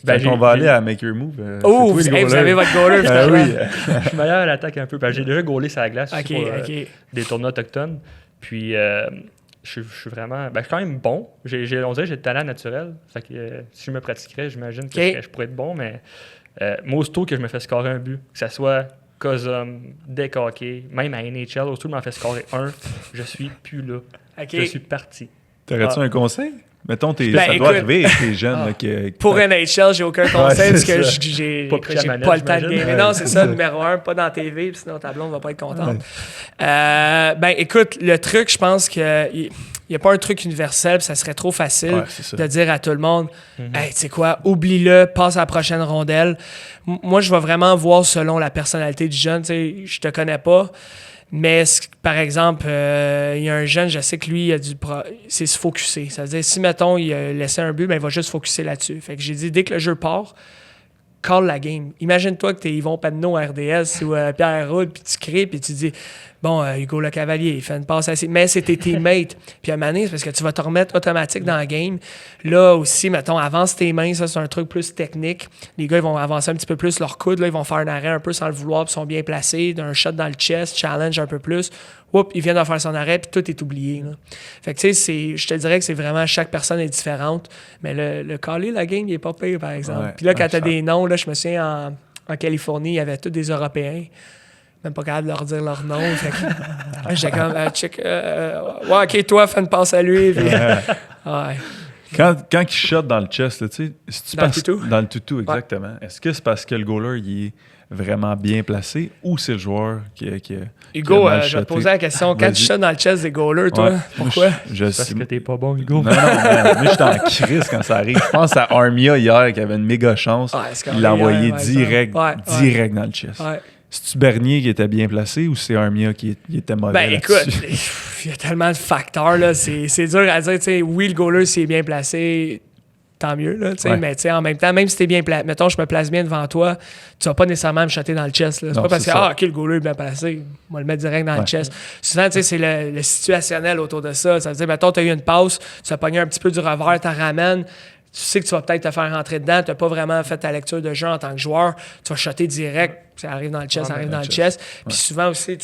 Ben, Quand on va aller à Make Your Move, Oh, c'est toi le vous goaler. avez votre goaler, Ah finalement. oui. Je suis meilleur à l'attaque un peu. Parce que j'ai déjà goalé sur la glace OK, pour OK. des tournois autochtones. Puis je suis vraiment. Ben, je suis quand même bon. On dirait que j'ai le talent naturel. Fait que si je me pratiquerais, j'imagine que OK. je pourrais être bon. Mais moi, aussitôt que je me fais scorer un but, que ce soit Cosum, deck hockey, même à NHL, aussitôt que je m'en fais scorer un, je suis plus là. OK. Je suis parti. T'aurais-tu un conseil? Mettons, Ben, ça doit écoute- arriver, t'es jeune. là, Pour NHL, j'ai aucun conseil Ouais, parce c'est que ça. j'ai Pas pris la j'ai manette, pas le temps de j'imagine. gamer. Ouais, Non, c'est c'est ça, ça. numéro 1, pas dans TV, puis sinon ta blonde va pas être contente. Ben écoute, le truc, je pense qu'il n'y a pas un truc universel, puis ça serait trop facile Ouais, c'est ça. de dire à tout le monde Hey, tu sais quoi, oublie-le, passe à la prochaine rondelle. Moi, je vais vraiment voir selon la personnalité du jeune. Tu sais, je te connais pas. Mais par exemple, il y a un jeune, je sais que lui, c'est se focusser. Ça veut dire, si, mettons, il a laissé un but, ben, il va juste focusser là-dessus. Fait que j'ai dit, dès que le jeu part, call la game. Imagine-toi que t'es Yvon Padneau à RDS ou Pierre Roud, puis tu crées, puis tu dis, bon, Hugo Le Cavalier, il fait une passe assez... Mais c'est tes teammates. Puis à un moment donné, c'est parce que tu vas te remettre automatique dans la game. Là aussi, mettons, avance tes mains, ça, c'est un truc plus technique. Les gars, ils vont avancer un petit peu plus leur coude, là, ils vont faire un arrêt un peu sans le vouloir, puis ils sont bien placés, d'un shot dans le chest, challenge un peu plus. Oups, ils viennent de faire son arrêt, puis tout est oublié. Là. Fait que tu sais, je te dirais que c'est vraiment, chaque personne est différente. Mais le caller, la game, il est pas pire, par exemple. Ouais. Puis là, quand Ouais, t'as ça- des noms, là, je me souviens, en Californie, il y avait tous des Européens. Même pas capable de leur dire leur nom. Fait que j'étais comme, check, ouais, OK, toi, fais une passe à lui. Puis, ouais. Quand il shot dans le chest, là, tu sais, c'est-tu Dans le parce- toutou? Dans le toutou, exactement. Est-ce que c'est parce que le goaler, il est vraiment bien placé ou c'est le joueur qui a Hugo, mal je vais te shoté? poser la question. Quand Vas-y. tu shots dans le chest des goalers, toi, Ouais. pourquoi? Je Parce sais. que t'es pas bon, Hugo. Non, moi, j'étais en crise quand ça arrive. Je pense à Armia hier qui avait une méga chance. Ouais, c'est Il l'a envoyé ouais, direct, ouais, direct dans le chest. Ouais. C'est-tu Bernier qui était bien placé ou c'est Armia qui était mauvais? Ben écoute, il y a tellement de facteurs, là. C'est dur à dire, tu sais, oui, le goaler, s'il est bien placé, tant mieux, là, tu sais, mais tu sais, en même temps, même si t'es bien placé, mettons, je me place bien devant toi, tu vas pas nécessairement me shotter dans le chest, là. C'est pas parce que, OK, le goaler est bien placé, on va le mettre direct dans le chest. Souvent, tu sais, c'est le situationnel autour de ça. Ça veut dire, mettons, t'as eu une passe, tu as pogné un petit peu du revers, t'en ramènes, tu sais que tu vas peut-être te faire rentrer dedans, tu n'as pas vraiment fait ta lecture de jeu en tant que joueur, tu vas shotter direct, ça arrive dans le chest, ça arrive dans le chest. Puis souvent aussi,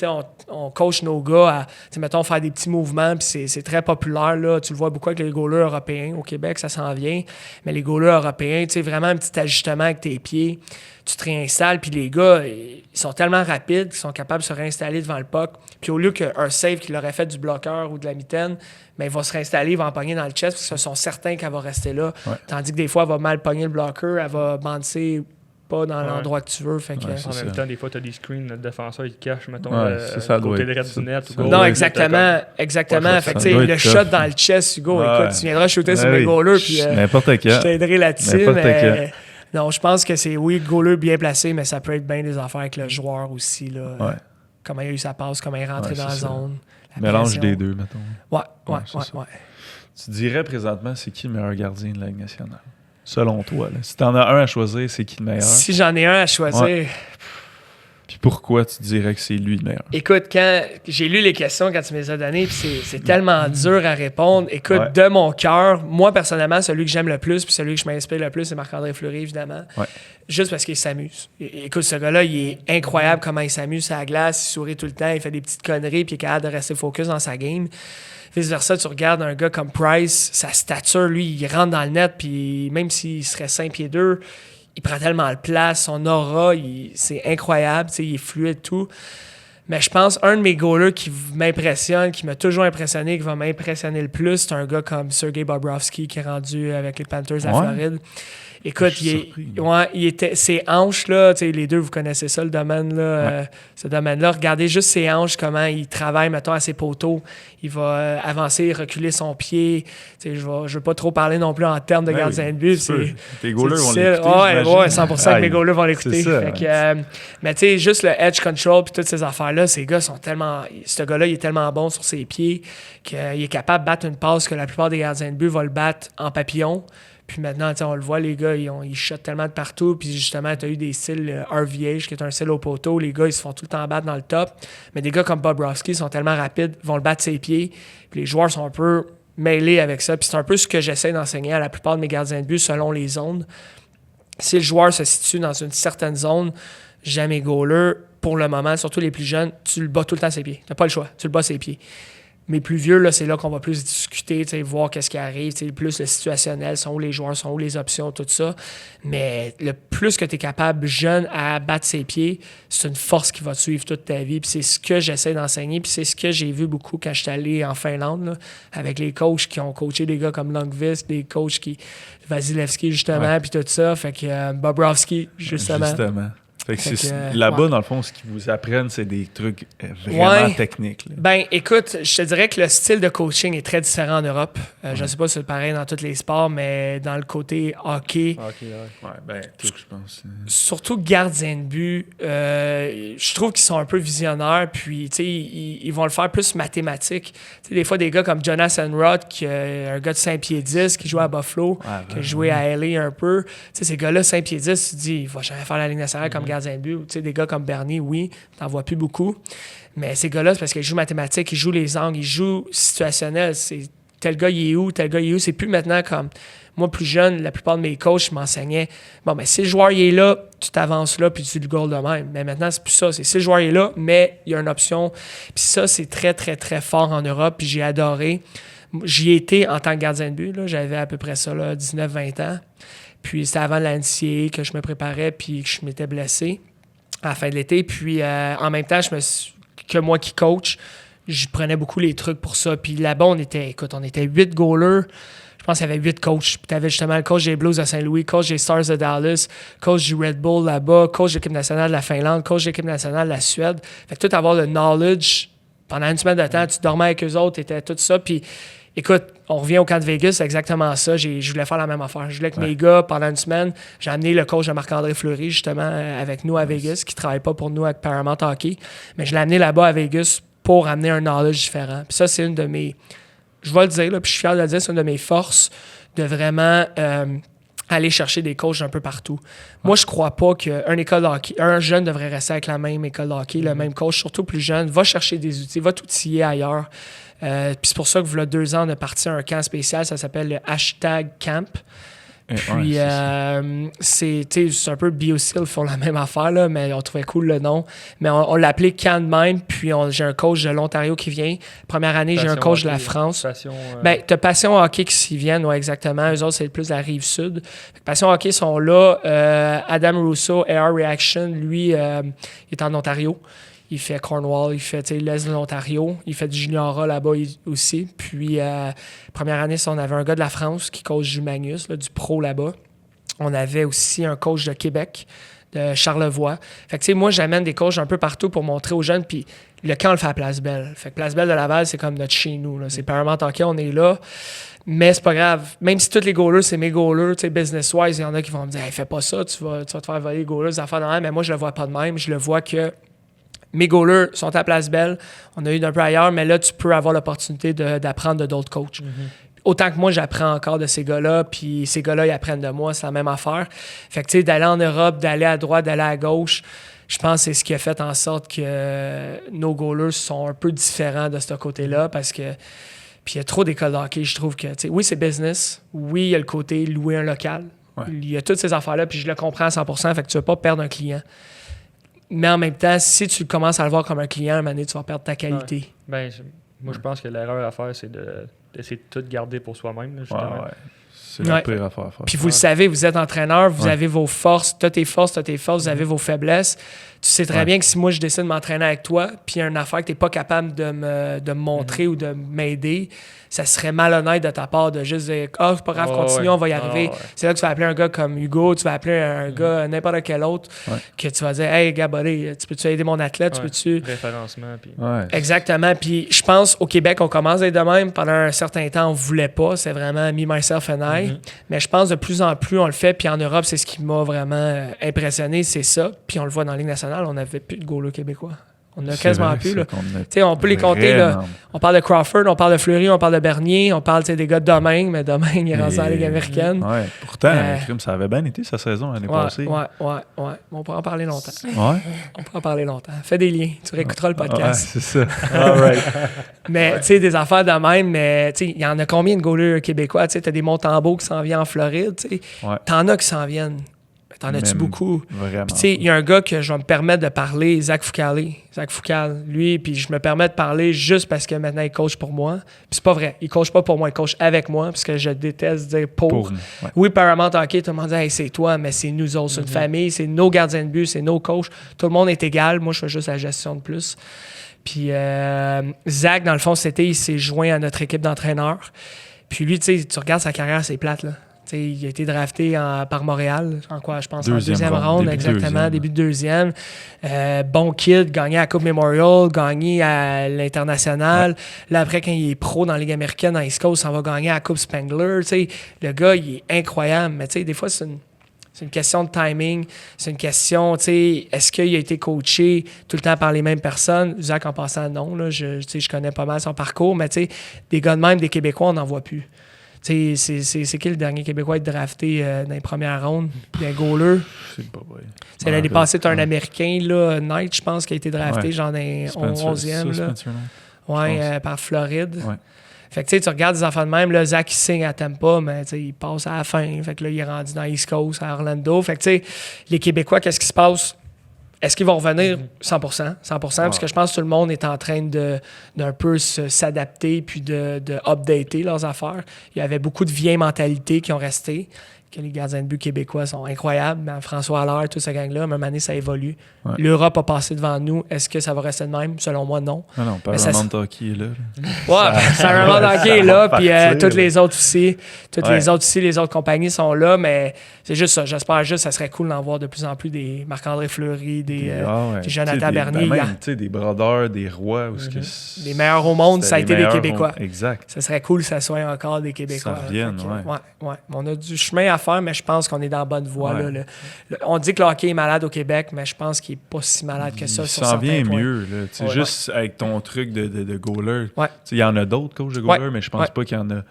on coach nos gars à, mettons, faire des petits mouvements, puis c'est très populaire, là. Tu le vois beaucoup avec les goalers européens. Au Québec, ça s'en vient. Mais les goalers européens, tu sais, vraiment un petit ajustement avec tes pieds, tu te réinstalles, puis les gars, ils sont tellement rapides qu'ils sont capables de se réinstaller devant le puck. Puis au lieu qu'un save qu'il aurait fait du bloqueur ou de la mitaine, mais il va se réinstaller, il va en pogner dans le chest parce qu'ils sont certains qu'elle va rester là. Tandis que des fois, elle va mal pogner le bloqueur, elle va bancer pas dans l'endroit que tu veux. Fait que, en même temps, des fois, tu as des screens, le défenseur, il cache, mettons, côté de du net. Non, exactement. Fait que, le shot dans le chest, Hugo, écoute, tu viendras shooter sur mes goalers, puis je t'aiderai là-dessus. Mais non, je pense que c'est, oui, goaler bien placé, mais ça peut être bien des affaires avec le joueur aussi. Là, comment il a eu sa passe, comment il est rentré dans la zone. Mélange des deux, mettons. Ouais. Tu dirais présentement, c'est qui le meilleur gardien de la Ligue nationale? Selon toi, là. Si t'en as un à choisir, c'est qui le meilleur? Si j'en ai un à choisir... Puis pourquoi tu dirais que c'est lui le meilleur? Écoute, quand j'ai lu les questions quand tu me les as données, puis c'est tellement dur à répondre. Écoute, de mon cœur, moi, personnellement, celui que j'aime le plus, puis celui que je m'inspire le plus, c'est Marc-André Fleury, évidemment. Juste parce qu'il s'amuse. Écoute, ce gars-là, il est incroyable comment il s'amuse sur la glace, il sourit tout le temps, il fait des petites conneries, puis il est capable de rester focus dans sa game. Vice-versa, tu regardes un gars comme Price, sa stature, lui, il rentre dans le net, puis même s'il serait 5 pieds 2, il prend tellement de place, son aura, c'est incroyable, il est fluide, tout. Mais je pense un de mes goalers qui m'impressionne, qui m'a toujours impressionné, qui va m'impressionner le plus, c'est un gars comme Sergei Bobrovsky qui est rendu avec les Panthers à Floride. Écoute, il était ses hanches, là, les deux, vous connaissez ça, le domaine, là, ce domaine-là. Regardez juste ses hanches, comment il travaille, mettons, à ses poteaux. Il va avancer, reculer son pied. Je veux pas trop parler non plus en termes de gardien de but. Tes goalers vont l'écouter. Ouais, 100% que mes goalers vont l'écouter. Mais tu sais, juste le edge control puis toutes ces affaires-là, ces gars sont tellement... Ce gars-là, il est tellement bon sur ses pieds qu'il est capable de battre une passe que la plupart des gardiens de but vont le battre en papillon. Puis maintenant, on le voit, les gars, ils shotent tellement de partout. Puis justement, tu as eu des styles RVH, qui est un style au poteau. Les gars, ils se font tout le temps battre dans le top. Mais des gars comme Bobrovsky sont tellement rapides, vont le battre ses pieds. Puis les joueurs sont un peu mêlés avec ça. Puis c'est un peu ce que j'essaie d'enseigner à la plupart de mes gardiens de but selon les zones. Si le joueur se situe dans une certaine zone, j'aime mes goalers, pour le moment, surtout les plus jeunes, tu le bats tout le temps ses pieds. Tu n'as pas le choix, tu le bats ses pieds. Mes plus vieux, là, c'est là qu'on va plus discuter, voir qu'est-ce qui arrive, plus le situationnel, sont où les joueurs, sont où les options, tout ça. Mais le plus que tu es capable, jeune, à battre ses pieds, c'est une force qui va te suivre toute ta vie. Puis c'est ce que j'essaie d'enseigner, puis c'est ce que j'ai vu beaucoup quand je suis allé en Finlande, là, avec les coachs qui ont coaché des gars comme Lundqvist, des coachs qui... Vasilevski, justement, puis tout ça. Fait que Bobrovsky, justement. Fait que là-bas, dans le fond, ce qu'ils vous apprennent, c'est des trucs vraiment techniques. Là. Ben, écoute, je te dirais que le style de coaching est très différent en Europe. Je ne sais pas si c'est pareil dans tous les sports, mais dans le côté hockey... tout, je pense. Surtout gardien de but, je trouve qu'ils sont un peu visionnaires, puis, tu sais, ils vont le faire plus mathématique. Tu sais, des fois, des gars comme Jonas Enroth, un gars de 5 pieds 10, qui joue à Buffalo, qui a joué à LA un peu. Tu sais, ces gars-là, 5 pieds 10, tu te dis, il va jamais faire la Ligue nationale comme gardien de but. Tu sais, des gars comme Bernier, oui, t'en vois plus beaucoup. Mais ces gars-là, c'est parce qu'ils jouent mathématiques, ils jouent les angles, ils jouent situationnel. C'est tel gars, il est où, tel gars, il est où. C'est plus maintenant comme... Moi, plus jeune, la plupart de mes coachs m'enseignaient, bon, mais si le joueur il est là, tu t'avances là, puis tu le goal de même. Mais maintenant, c'est plus ça. C'est si le joueur est là, mais il y a une option. Puis ça, c'est très, très, très fort en Europe, puis j'ai adoré. J'y étais en tant que gardien de but. Là. J'avais à peu près ça, 19-20 ans. Puis c'était avant la NCAA que je me préparais puis que je m'étais blessé à la fin de l'été. Puis en même temps, que moi qui coach, je prenais beaucoup les trucs pour ça. Puis là-bas, on était 8 goalers. Je pense qu'il y avait 8 coachs. Puis tu avais justement le coach des Blues de Saint-Louis, coach des Stars de Dallas, coach du Red Bull là-bas, coach de l'équipe nationale de la Finlande, coach de l'équipe nationale de la Suède. Fait que tout avoir le knowledge pendant une semaine de temps, tu dormais avec eux autres, t'étais tout ça. Puis Écoute, on revient au camp de Vegas, c'est exactement ça. Je voulais faire la même affaire. Je voulais que mes gars, pendant une semaine, j'ai amené le coach de Marc-André Fleury, justement, avec nous à Vegas, qui ne travaille pas pour nous avec Paramount Hockey. Mais je l'ai amené là-bas à Vegas pour amener un knowledge différent. Puis ça, c'est une de mes... Je vais le dire, là, puis je suis fier de le dire, c'est une de mes forces de vraiment aller chercher des coachs un peu partout. Moi, je crois pas qu'un jeune devrait rester avec la même école de hockey, le même coach, surtout plus jeune, va chercher des outils, va tout essayer ailleurs. Puis c'est pour ça que, il y a 2 ans, on a parti à un camp spécial, ça s'appelle le #camp. Puis c'est un peu BioSteel font la même affaire, là, mais on trouvait cool le nom. Mais on l'a appelé Camp de même, puis j'ai un coach de l'Ontario qui vient. Première année, j'ai un coach de la France. T'as Passion Hockey qui s'y viennent, ouais, exactement. Eux autres, c'est plus la rive sud. Passion Hockey sont là. Adam Russo, AR Reaction, lui, il est en Ontario. Il fait Cornwall, il fait l'Est de l'Ontario. Il fait du juniora là-bas aussi. Puis, première année, on avait un gars de la France qui coach du Magnus, là, du pro là-bas. On avait aussi un coach de Québec, de Charlevoix. Fait que, moi, j'amène des coachs un peu partout pour montrer aux jeunes. Puis, le camp, on le fait à Place Belle. Fait que Place Belle de Laval, c'est comme notre chez nous, là. C'est Paramount Hockey, on est là. Mais c'est pas grave. Même si tous les goalers, c'est mes goalers, business-wise, il y en a qui vont me dire hey, fais pas ça, tu vas te faire voler les goalers, des affaires de même. Mais moi, je le vois pas de même. Je le vois que mes goalers sont à Place Belle. On a eu d'un peu ailleurs, mais là, tu peux avoir l'opportunité d'apprendre de d'autres coachs. Autant que moi, j'apprends encore de ces gars-là, puis ces gars-là, ils apprennent de moi, c'est la même affaire. Fait que, d'aller en Europe, d'aller à droite, d'aller à gauche, je pense que c'est ce qui a fait en sorte que nos goalers sont un peu différents de ce côté-là, parce que puis il y a trop d'écoles de hockey, je trouve que, oui, c'est business. Oui, il y a le côté louer un local. Ouais. Il y a toutes ces affaires-là, puis je le comprends à 100%, fait que tu ne vas pas perdre un client. Mais en même temps, si tu commences à le voir comme un client, à un moment donné, tu vas perdre ta qualité. Ouais. Moi, je pense que l'erreur à faire, c'est d'essayer de tout garder pour soi-même. Là, justement. C'est la pire affaire à faire. Puis vous le savez, vous êtes entraîneur, vous avez vos forces, tu as tes forces, vous avez vos faiblesses. Tu sais très bien que si moi, je décide de m'entraîner avec toi, puis il y a une affaire que tu n'es pas capable de me montrer ou de m'aider, ça serait malhonnête de ta part de juste dire « Ah, c'est pas grave, continue, on va y arriver. » C'est là que tu vas appeler un gars comme Hugo, tu vas appeler un gars, n'importe quel autre, que tu vas dire « Hey, Gabolé, tu peux-tu aider mon athlète? Tu peux-tu... » Référencement. Puis... Exactement. Puis je pense, au Québec, on commence à être de même. Pendant un certain temps, on voulait pas. C'est vraiment me, myself and I. Mais je pense de plus en plus, on le fait. Puis en Europe, c'est ce qui m'a vraiment impressionné, c'est ça. Puis on le voit dans la Ligue nationale, on n'avait plus de goalers québécois. On a quasiment plus. Là. On peut les compter. Là. On parle de Crawford, on parle de Fleury, on parle de Bernier, on parle des gars de Domingue, mais Domingue est rendu dans la Ligue américaine. Ouais. Pourtant, ça avait bien été sa saison l'année passée. Ouais. On pourra en parler longtemps. On pourra en parler longtemps. Fais des liens. Tu réécouteras le podcast. C'est ça. All right. Mais tu sais, des affaires de même, mais tu sais, il y en a combien de goalers québécois? Tu sais, t'as des Montembeault qui s'en viennent en Floride. T'en as qui s'en viennent. T'en as-tu beaucoup? Vraiment. Puis tu sais, il y a un gars que je vais me permettre de parler, Zach Foucal, lui, puis je me permets de parler juste parce que maintenant il coach pour moi. Puis c'est pas vrai, il coach pas pour moi, il coach avec moi, parce que je déteste dire pour. Oui, Paramount Hockey, tout le monde dit hey, c'est toi, mais c'est nous autres, c'est une famille, c'est nos gardiens de but, c'est nos coachs. Tout le monde est égal, moi je fais juste la gestion de plus. Puis Zach, dans le fond, cet été, il s'est joint à notre équipe d'entraîneurs. Puis lui, tu sais, tu regardes sa carrière, c'est plate, là. T'sais, il a été drafté par Montréal, en deuxième ronde, exactement, début de deuxième. Bon kid, gagné à la Coupe Memorial, gagné à l'International. Là, après, quand il est pro dans la Ligue américaine, dans East Coast, on va gagner à la Coupe Spengler. T'sais, le gars, il est incroyable. Mais des fois, c'est une question de timing. C'est une question, est-ce qu'il a été coaché tout le temps par les mêmes personnes? Zach, en passant, non. Là, je connais pas mal son parcours, mais des gars de même, des Québécois, on n'en voit plus. C'est qui le dernier Québécois à être drafté dans les premières rondes? Un goaler. C'est pas vrai. C'est l'année passée, tu as un Américain, là, Knight, je pense, qui a été drafté genre dans les 11e. Par Floride. Ouais. Fait que tu regardes des enfants de même, là, Zach il signe à Tampa, mais il passe à la fin. Fait que là, il est rendu dans East Coast, à Orlando. Fait que les Québécois, qu'est-ce qui se passe? Est-ce qu'ils vont revenir 100%? 100%, parce que je pense que tout le monde est en train d'un peu s'adapter puis de updater leurs affaires. Il y avait beaucoup de vieilles mentalités qui ont resté. que les gardiens de but québécois sont incroyables. Ben, François Allaire, toute cette gang-là, à un moment donné, ça évolue. Ouais. L'Europe a passé devant nous. Est-ce que ça va rester de même? Selon moi, non. Non, Mais ça, Paramount Hockey est là. Ouais, Paramount Hockey est là, puis toutes les les autres aussi. Ouais. Les autres compagnies sont là, mais c'est juste ça. J'espère juste que ça serait cool d'en voir de plus en plus des Marc-André Fleury, des Jonathan Bernier. Même, des brodeurs, des rois. Les meilleurs au monde, ça a été des Québécois. Exact. Ça serait cool que ça soit encore des Québécois. Ça revienne, ouais. On a du chemin à faire, mais je pense qu'on est dans la bonne voie. Ouais. Là. On dit que le hockey est malade au Québec, mais je pense qu'il n'est pas si malade que ça. Il sur s'en certains vient points. mieux. Là. Juste avec ton truc de goaler. Ouais. Il y en a d'autres coachs de goaler, mais je pense pas qu'il y en a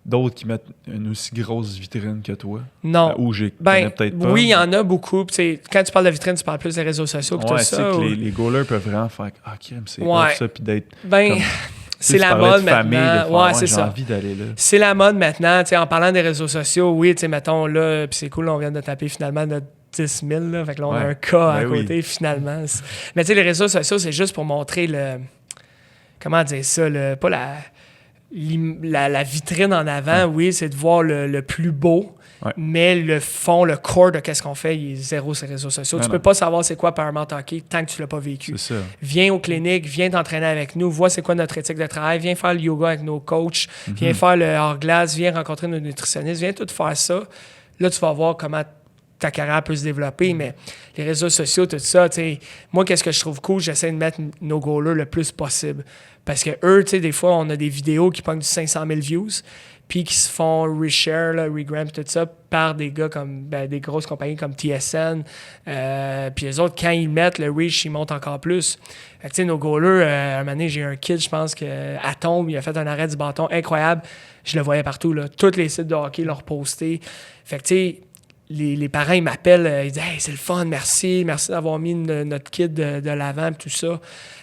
d'autres qui mettent une aussi grosse vitrine que toi. Non. Ou j'ai connais peut-être pas. Oui, il y en a beaucoup. Quand tu parles de vitrine, tu parles plus des réseaux sociaux. Tout ça, que les goalers peuvent vraiment faire « Ah, crème, c'est ça », puis d'être... c'est la mode maintenant. J'ai ça. envie d'aller là. C'est la mode maintenant. En parlant des réseaux sociaux, oui, mettons là, puis c'est cool, on vient de taper finalement notre 10 000. Là, fait que là, on a un cas à côté finalement. Mais les réseaux sociaux, c'est juste pour montrer le... Comment dire ça? Pas la vitrine en avant, oui, c'est de voir le plus beau. Ouais. Mais le fond, le core de qu'est-ce qu'on fait, il est zéro sur les réseaux sociaux. Tu peux pas savoir c'est quoi Paramount Hockey tant que tu l'as pas vécu. C'est ça. Viens aux cliniques, viens t'entraîner avec nous, vois c'est quoi notre éthique de travail, viens faire le yoga avec nos coachs, viens faire le hors-glace, viens rencontrer nos nutritionnistes, viens tout faire ça. Là, tu vas voir comment ta carrière peut se développer, mais les réseaux sociaux, tout ça, moi, qu'est-ce que je trouve cool, j'essaie de mettre nos goalers le plus possible. Parce que eux, des fois, on a des vidéos qui pognent du 500 000 views, puis qui se font reshare, regram, tout ça, par des gars comme des grosses compagnies comme TSN. Puis les autres, quand ils mettent le reach, ils montent encore plus. Fait que, nos goalers, à un moment donné, j'ai un kid, je pense, à Tombe, il a fait un arrêt du bâton incroyable. Je le voyais partout, là. Tous les sites de hockey l'ont reposté. Fait que, tu sais, les parents, ils m'appellent, ils disent « Hey, c'est le fun, merci d'avoir mis notre kid de l'avant, et tout ça. »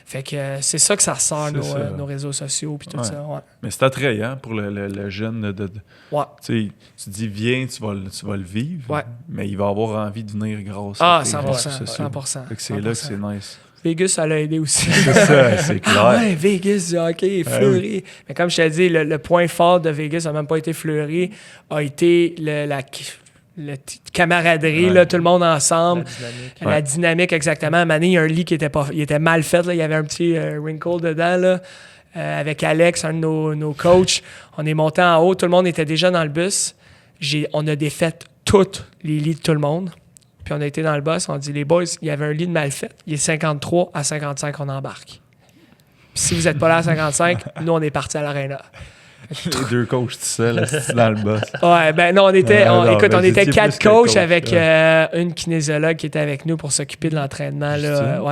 Fait que c'est ça que ça ressort, nos réseaux sociaux, puis tout ça. Ouais. Mais c'est attrayant pour le jeune tu te dis, viens, tu vas le vivre, mais il va avoir envie de venir grâce à tes réseaux sociaux. 100%. Fait que c'est là que c'est nice. Vegas, ça l'a aidé aussi. C'est ça, c'est clair. Ah ouais, Vegas, du hockey, Fleury. Mais comme je t'ai dit, le point fort de Vegas n'a même pas été Fleury, a été la camaraderie, là, tout le monde ensemble. La dynamique, exactement. À un moment donné, il y a un lit qui était mal fait. Là. Il y avait un petit wrinkle dedans. Là. Avec Alex, un de nos coachs, on est monté en haut. Tout le monde était déjà dans le bus. On a défait tous les lits de tout le monde. Puis on a été dans le bus. On a dit, les boys, il y avait un lit de mal fait. Il est 53 à 55, on embarque. Puis si vous n'êtes pas là à 55, nous, on est partis à l'aréna. Les deux coachs tout seuls, dans le boss. Ouais, ben non, on était 4 coachs avec une kinésiologue qui était avec nous pour s'occuper de l'entraînement.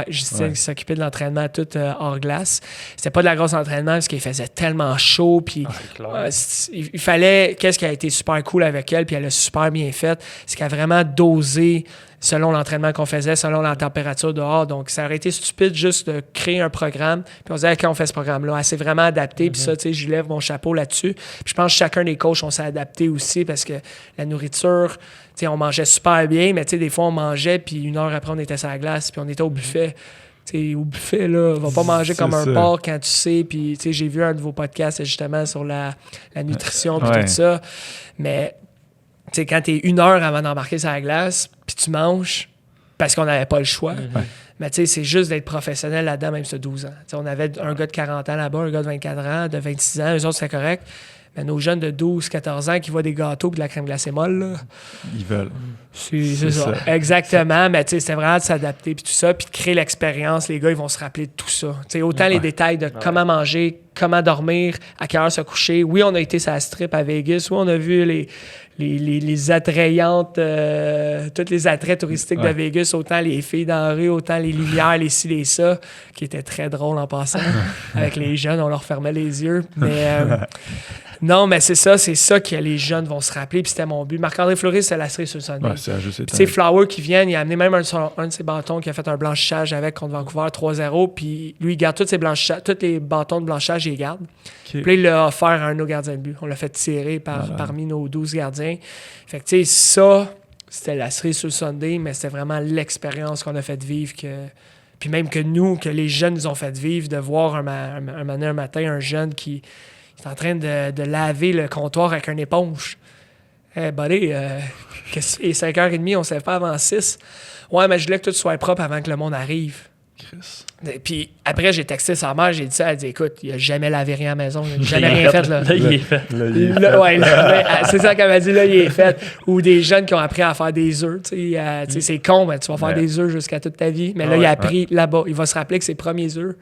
Justine qui s'occupait de l'entraînement tout hors glace. C'était pas de la grosse entraînement parce qu'il faisait tellement chaud. Puis il fallait, qu'est-ce qui a été super cool avec elle, puis elle a super bien fait, c'est qu'elle a vraiment dosé selon l'entraînement qu'on faisait, selon la température dehors. Donc, ça aurait été stupide juste de créer un programme. Puis on se disait, quand on fait ce programme-là, elle s'est vraiment adaptée. Puis ça, tu sais, je lève mon chapeau là-dessus. Puis je pense que chacun des coachs, on s'est adapté aussi parce que la nourriture, tu sais, on mangeait super bien, mais tu sais, des fois, on mangeait, puis une heure après, on était sur la glace, puis on était au buffet. T'sais, au buffet, là, on va pas manger comme un porc quand tu sais. Puis, tu sais, j'ai vu un de vos podcasts justement sur la nutrition puis tout ça. Mais, tu sais, quand t'es 1 heure avant d'embarquer sur la glace, puis tu manges parce qu'on n'avait pas le choix. Mais, tu sais, c'est juste d'être professionnel là-dedans, même sur 12 ans. T'sais, on avait un gars de 40 ans là-bas, un gars de 24 ans, de 26 ans. Eux autres, c'était correct. Mais nos jeunes de 12, 14 ans qui voient des gâteaux et de la crème glacée molle, là, ils veulent. C'est ça. Exactement. Mais tu sais, c'était vraiment de s'adapter puis tout ça, puis de créer l'expérience. Les gars, ils vont se rappeler de tout ça. Tu sais, autant les détails de comment manger, comment dormir, à quelle heure se coucher. Oui, on a été sur la strip à Vegas. Oui, on a vu les attrayantes, tous les attraits touristiques de Vegas, autant les filles dans la rue, autant les lumières, les ci, les ça, qui étaient très drôles en passant. Avec les jeunes, on leur fermait les yeux. Mais non, mais c'est ça que les jeunes vont se rappeler, puis c'était mon but. Marc-André Fleury, c'est la série sur le Sunday. C'est Flower qui vient, il a amené même un de ses bâtons qui a fait un blanchissage avec contre Vancouver 3-0, puis lui, il garde tous les bâtons de blanchissage, il les garde. Puis là, il l'a offert à un de nos gardiens de but. On l'a fait tirer parmi nos 12 gardiens. Fait que, tu sais, ça, c'était la série sur le Sunday, mais c'était vraiment l'expérience qu'on a fait vivre puis même que nous, que les jeunes nous ont fait vivre, de voir un matin un jeune qui est en train de laver le comptoir avec une éponge. Hey, buddy, qu'est-ce que tu fais? 5h30, on se lève pas avant 6. Ouais, mais je voulais que tout soit propre avant que le monde arrive. Chris. Puis après, j'ai texté sa mère, j'ai dit ça, elle dit écoute, il a jamais lavé rien à la maison, il a jamais rien fait. Là, il est fait. C'est ça qu'elle m'a dit, là, il est fait. Ou des jeunes qui ont appris à faire des œufs. Tu sais, c'est con, mais tu vas faire des œufs jusqu'à toute ta vie. Mais là, il a appris là-bas. Il va se rappeler que ses premiers œufs,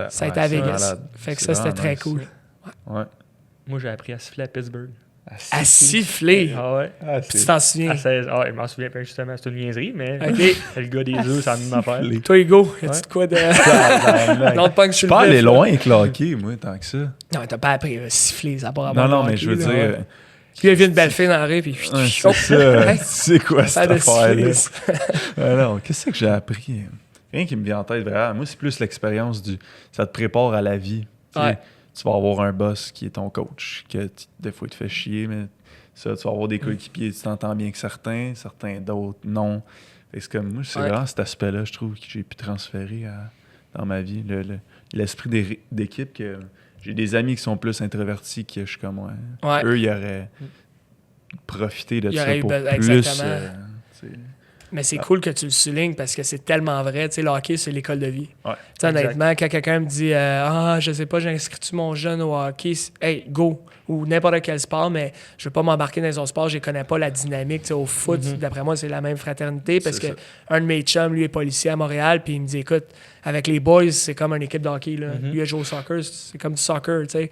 ça a été à Vegas. Fait que ça, c'était très cool. Ouais. Moi, j'ai appris à siffler à Pittsburgh. À siffler. Ah ouais. Tu t'en souviens? À 16. Ah, je m'en souviens pas justement, c'est une niaiserie, mais le gars des œufs, ça a même affaire. Toi, Hugo, as-tu de quoi de. Non, pas que je suis pas aller loin avec le hockey, moi, tant que ça. Non, t'as pas appris à siffler, ça part à Non, mais je veux dire. Puis il a vu une belle fille dans la rue, puis. C'est ça. C'est quoi cette affaire-là? Alors, qu'est-ce que j'ai appris? Rien qui me vient en tête, vraiment. Moi, c'est plus l'expérience du. Ça te prépare à la vie. Ouais. Tu vas avoir un boss qui est ton coach, que des fois il te fait chier, mais ça, tu vas avoir des coéquipiers, tu t'entends bien que certains d'autres non. Fait que c'est comme moi, c'est vraiment cet aspect-là, je trouve, que j'ai pu transférer dans ma vie. L'esprit d'équipe, que j'ai des amis qui sont plus introvertis, que je suis comme ouais. Eux, ils auraient profité de ça pour plus. Mais c'est cool que tu le soulignes parce que c'est tellement vrai. Tu sais, le hockey, c'est l'école de vie. Ouais, honnêtement, quand quelqu'un me dit je sais pas, j'ai inscrit-tu mon jeune au hockey, hey, go! Ou n'importe quel sport, mais je veux pas m'embarquer dans un sport, je connais pas la dynamique. Tu sais, au foot, d'après moi, c'est la même fraternité parce que un de mes chums, lui, est policier à Montréal, puis il me dit écoute, avec les boys, c'est comme une équipe de hockey. Là. Lui, il joue au soccer, c'est comme du soccer, tu sais.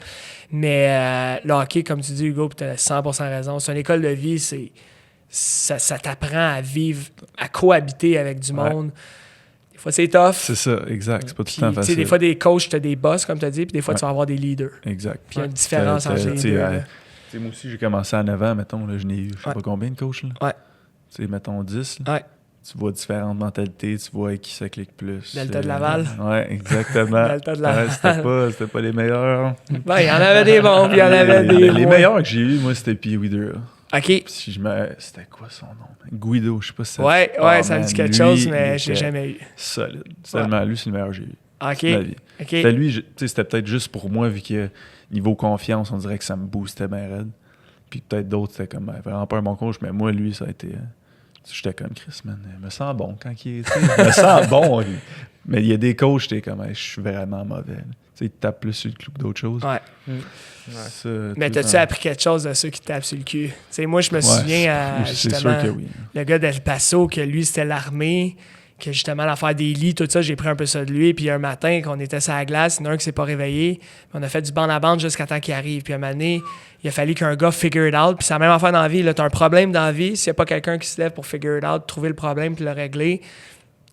Mais le hockey, comme tu dis, Hugo, tu as 100% raison. C'est une école de vie, ça t'apprend à vivre, à cohabiter avec du monde. Des fois, c'est tough. C'est ça, exact. C'est pas tout le temps facile. Des fois, des coachs, tu as des boss, comme tu as dit, puis des fois, tu vas avoir des leaders. Exact. Puis il y a une différence entre les deux. Moi aussi, j'ai commencé à 9 ans, mettons, là, je n'ai eu, je sais pas combien de coachs. Là. Ouais. Tu sais, mettons 10. Là. Ouais. Tu vois différentes mentalités, tu vois qui ça clique plus. Delta de Laval. Ouais, exactement. Delta de Laval. C'était pas les meilleurs. Ben, il y en avait des bons, puis il y en avait des Les meilleurs que j'ai eu, moi, c'était Pee-Wee Dura. OK. C'était quoi son nom? Guido, je sais pas si ça... Ouais, ça me dit quelque chose, mais je l'ai jamais eu. Solide. Tellement, lui, c'est le meilleur que j'ai eu. OK. De ma vie. C'était lui, c'était peut-être juste pour moi, vu que niveau confiance, on dirait que ça me boostait bien raide. Puis peut-être d'autres, c'était comme vraiment pas un bon coach, mais moi, lui, ça a été... J'étais comme Chris, man. Il me sent bon quand il est. Il me sent bon, lui. Mais il y a des coachs, j'étais comme, je suis vraiment mauvais. Tu sais, il te tape plus sur le clou que d'autres choses. Ouais. Ça, mais t'as-tu appris quelque chose de ceux qui te tapent sur le cul? T'sais, moi, je me souviens justement, sûr que oui. Le gars d'El Paso, que lui, c'était l'armée, que justement, l'affaire des lits, tout ça, j'ai pris un peu ça de lui. Puis un matin, quand on était sur la glace, il y en a un qui s'est pas réveillé. On a fait du bande à bande jusqu'à temps qu'il arrive. Puis un moment donné, il a fallu qu'un gars figure it out. Puis c'est la même affaire dans la vie. Tu as un problème dans la vie. S'il n'y a pas quelqu'un qui se lève pour figure it out, trouver le problème puis le régler,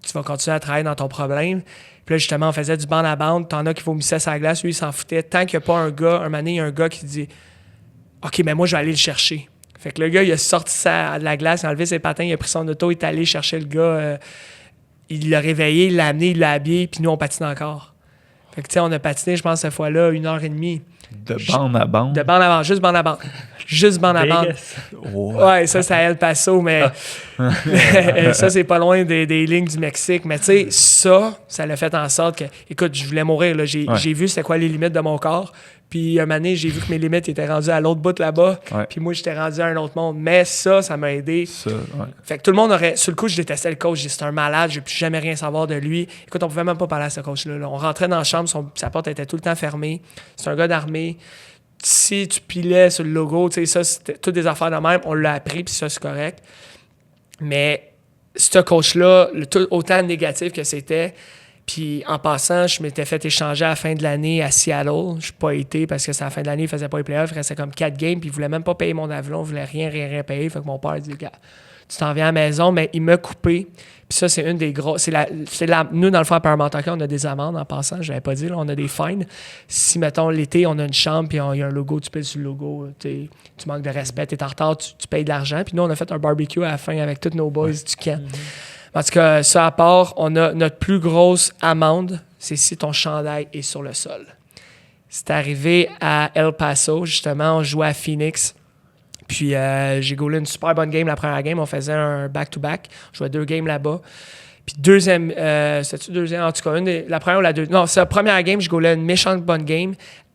tu vas continuer à travailler dans ton problème. Puis là, justement, on faisait du bande à bande. T'en as qui vomissaient sur la glace. Lui, il s'en foutait. Tant qu'il n'y a pas un gars, un moment donné, il y a un gars qui dit « OK, mais moi, je vais aller le chercher. » Fait que le gars, il a sorti ça de la glace, il a enlevé ses patins, il a pris son auto, il est allé chercher le gars. Il l'a réveillé, il l'a amené, il l'a habillé, puis nous, on patine encore. Fait que, tu sais, on a patiné, je pense, cette fois-là, 1h30. De bande à bande? De bande à bande, juste bande à bande. Juste bande à bande. Ouais, ça, c'est à El Paso, mais ça, c'est pas loin des lignes du Mexique. Mais tu sais, ça l'a fait en sorte que, écoute, je voulais mourir. Là. J'ai vu c'était quoi les limites de mon corps. Puis, un moment donné, j'ai vu que mes limites étaient rendues à l'autre bout là-bas. Ouais. Puis moi, j'étais rendu à un autre monde. Mais ça m'a aidé. Fait que tout le monde aurait... Sur le coup, je détestais le coach. C'était un malade. Je ne plus jamais rien savoir de lui. Écoute, on pouvait même pas parler à ce coach-là. Là. On rentrait dans la chambre. Sa porte était tout le temps fermée. C'est un gars d'armée. Si tu pilais sur le logo, tu sais, ça, c'était toutes des affaires de même. On l'a appris, puis ça, c'est correct. Mais ce coach-là, autant négatif que c'était... Puis en passant, je m'étais fait échanger à la fin de l'année à Seattle. Je n'ai pas été parce que c'est à la fin de l'année, il ne faisait pas les playoffs. Il restait comme 4 games, puis il ne voulait même pas payer mon avion. Il ne voulait rien payer. Fait que mon père dit, gars, tu t'en viens à la maison, mais il m'a coupé. Puis ça, c'est une des grosses... Nous, dans le fond, à Paramount Hockey, on a des amendes en passant. Je l'avais pas dit, là, on a des fines. Si, mettons, l'été, on a une chambre, puis il y a un logo, tu payes sur le logo, tu manques de respect, tu es en retard, tu payes de l'argent. Puis nous, on a fait un barbecue à la fin avec tous nos boys du camp. En tout cas, ça à part, on a notre plus grosse amende, c'est si ton chandail est sur le sol. C'est arrivé à El Paso, justement, on jouait à Phoenix. Puis j'ai goalé une super bonne game la première game, on faisait un back-to-back. Je jouais 2 games là-bas. Puis deuxième, c'était-tu deuxième? En tout cas, la première ou la deuxième? Non, c'est la première game, je goalais une méchante bonne game.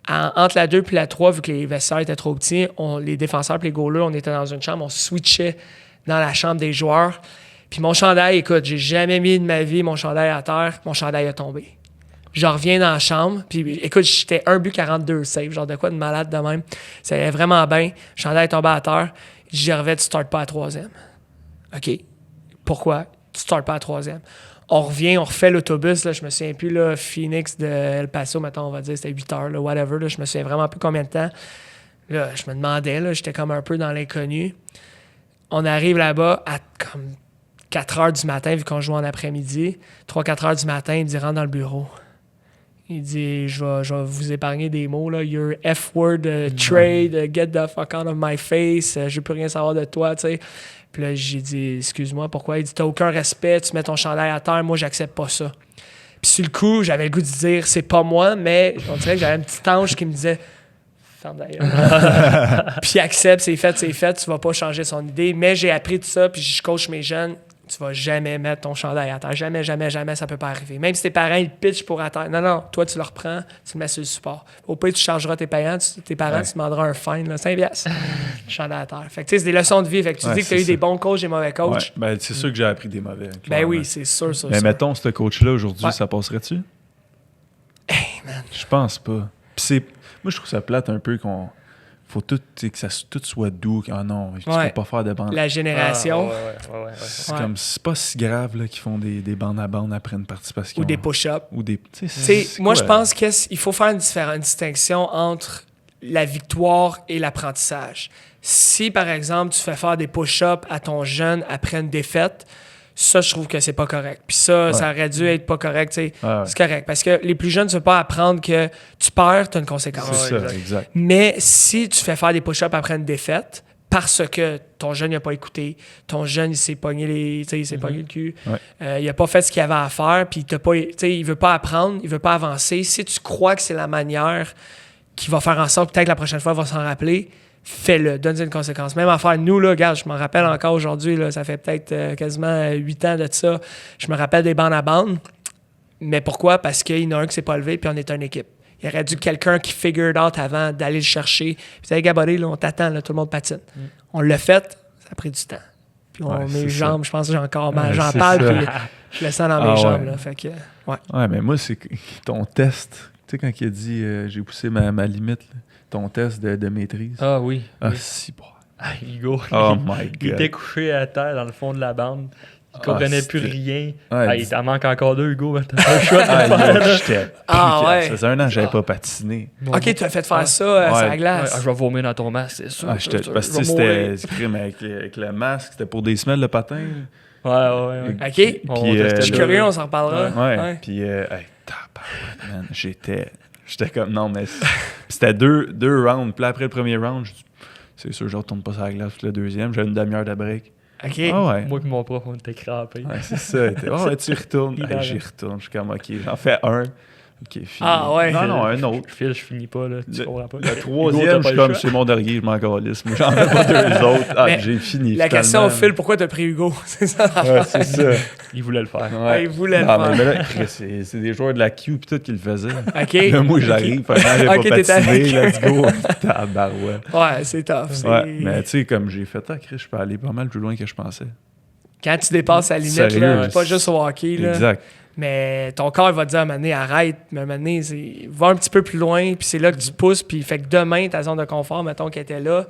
Entre la 2 puis la 3, vu que les vestiaires étaient trop petits, les défenseurs et les goalers, on était dans une chambre, on switchait dans la chambre des joueurs. Puis mon chandail, écoute, j'ai jamais mis de ma vie mon chandail à terre. Mon chandail a tombé. Je reviens dans la chambre, puis écoute, j'étais 1 but 42 save, genre de quoi de malade de même. Ça allait vraiment bien. Le chandail est tombé à terre. Je revais, tu startes pas à 3e. OK. Pourquoi? Tu startes pas à 3e. On revient, on refait l'autobus, là, je me souviens plus, là, Phoenix de El Paso, mettons, on va dire, c'était 8 heures, là, whatever, là, je me souviens vraiment plus combien de temps. Là, je me demandais, là, j'étais comme un peu dans l'inconnu. On arrive là-bas à comme 4 heures du matin, vu qu'on joue en après-midi. 3-4 heures du matin, il me dit « Rentre dans le bureau ». Il dit je vais vous épargner des mots, là. Your F-word trade, get the fuck out of my face, je veux plus rien savoir de toi, tu sais. Puis là, j'ai dit, excuse-moi, pourquoi? Il dit, t'as aucun respect, tu mets ton chandail à terre, moi, j'accepte pas ça. Puis sur le coup, j'avais le goût de dire, c'est pas moi, mais on dirait que j'avais un petit ange qui me disait, ferme d'ailleurs. Puis il accepte, c'est fait, tu vas pas changer son idée. Mais j'ai appris tout ça, puis je coach mes jeunes. Tu vas jamais mettre ton chandail à terre. Jamais, jamais, jamais, ça peut pas arriver. Même si tes parents, ils pitchent pour à terre. Non, toi, tu le reprends, tu le mets sur le support. Au pire, tu chargeras tes parents, tu demanderas un fine, là, 5 piastres. Chandail à terre. Fait que, tu sais, c'est des leçons de vie. Fait que tu dis que tu as eu des bons coachs et des mauvais coachs. Ouais. Ben, c'est sûr que j'ai appris des mauvais. Ben oui, c'est sûr. Mais mettons, ce coach-là, aujourd'hui, ça passerait-tu? Hey, man. Je pense pas. Puis moi, je trouve ça plate un peu qu'on... Faut tout, que ça tout soit doux. Ah non, tu peux pas faire de bande. La génération. C'est comme, c'est pas si grave là, qu'ils font des bandes à bande après une participation. Ou des push-ups. Ou des. Moi, je pense qu'il faut faire une distinction entre la victoire et l'apprentissage. Si, par exemple, tu fais faire des push-ups à ton jeune après une défaite, ça, je trouve que c'est pas correct. Puis ça aurait dû être pas correct. C'est correct. Parce que les plus jeunes ne veulent pas apprendre que tu perds, tu as une conséquence. C'est ça, exact. Mais si tu fais faire des push-ups après une défaite, parce que ton jeune n'a pas écouté, ton jeune il s'est pogné le cul, il n'a pas fait ce qu'il avait à faire, puis il veut pas apprendre, il veut pas avancer. Si tu crois que c'est la manière qui va faire en sorte que peut-être la prochaine fois il va s'en rappeler, fais-le, donne-lui une conséquence. Même à faire, nous, là, regarde, je me rappelle encore aujourd'hui, là, ça fait peut-être quasiment 8 ans de ça, je me rappelle des bandes à bande. Mais pourquoi? Parce qu'il y en a un qui s'est pas levé, puis on est une équipe. Il y aurait dû quelqu'un qui figure it out avant d'aller le chercher. Puis, hey, Gaboté, là, on t'attend, là, tout le monde patine. On l'a fait, ça a pris du temps. Puis, mes jambes, je pense que j'ai encore mal. J'en parle, puis je le sens dans mes jambes. Là, fait que, ouais, mais moi, c'est ton test. Tu sais, quand il a dit j'ai poussé ma limite, là, ton test de maîtrise. Ah oui. Ah, si, bon. Ah, Hugo, oh my God. Il était couché à terre dans le fond de la bande. Il comprenait plus rien. Il t'en manque encore 2, Hugo. T'as pas le choix de le faire. Ça faisait 1 an que j'avais pas patiné. OK, tu as fait faire ça sur la glace. Je vais vomir dans ton masque, c'est sûr. Parce que c'était avec le masque, c'était pour des semaines le patin. Ouais. OK. Puis, je suis curieux, on s'en reparlera. Ouais. Puis, tabarouette, man, j'étais comme, non, mais c'était 2 rounds. Puis là, après le premier round, c'est sûr, je retourne pas sur la glace. Puis le deuxième, j'avais une demi-heure de break. OK. Moi et mon prof, on était crampés. Ouais, c'est ça. Tu retournes. J'y retourne. Je suis comme, OK, j'en fais un. OK, fini. Ah ouais. Non, un autre. Je finis pas, là. Tu comprends pas. Le troisième, je suis comme, c'est mon derrière, je m'en calisse. Moi, j'en fais pas 2 autres. J'ai fini. La question, Phil, pourquoi t'as pris Hugo? C'est ça. C'est ça. Il voulait le faire. Il voulait le faire. Mais là, c'est des joueurs de la Q puis tout qui le faisaient. OK. Là, moi, j'arrive. J'ai pas patiné. Let's go. Tabarouette. Ouais, c'est tough. Ouais, mais tu sais, comme j'ai fait, Chris, je peux aller pas mal plus loin que je pensais. Quand tu dépasses la limite, là, pas juste au hockey. Là, exact. Mais ton corps va te dire à un moment donné, arrête. Mais à un moment donné, va un petit peu plus loin. Puis c'est là que tu pousses. Puis fait que demain, ta zone de confort, mettons qu'elle était là.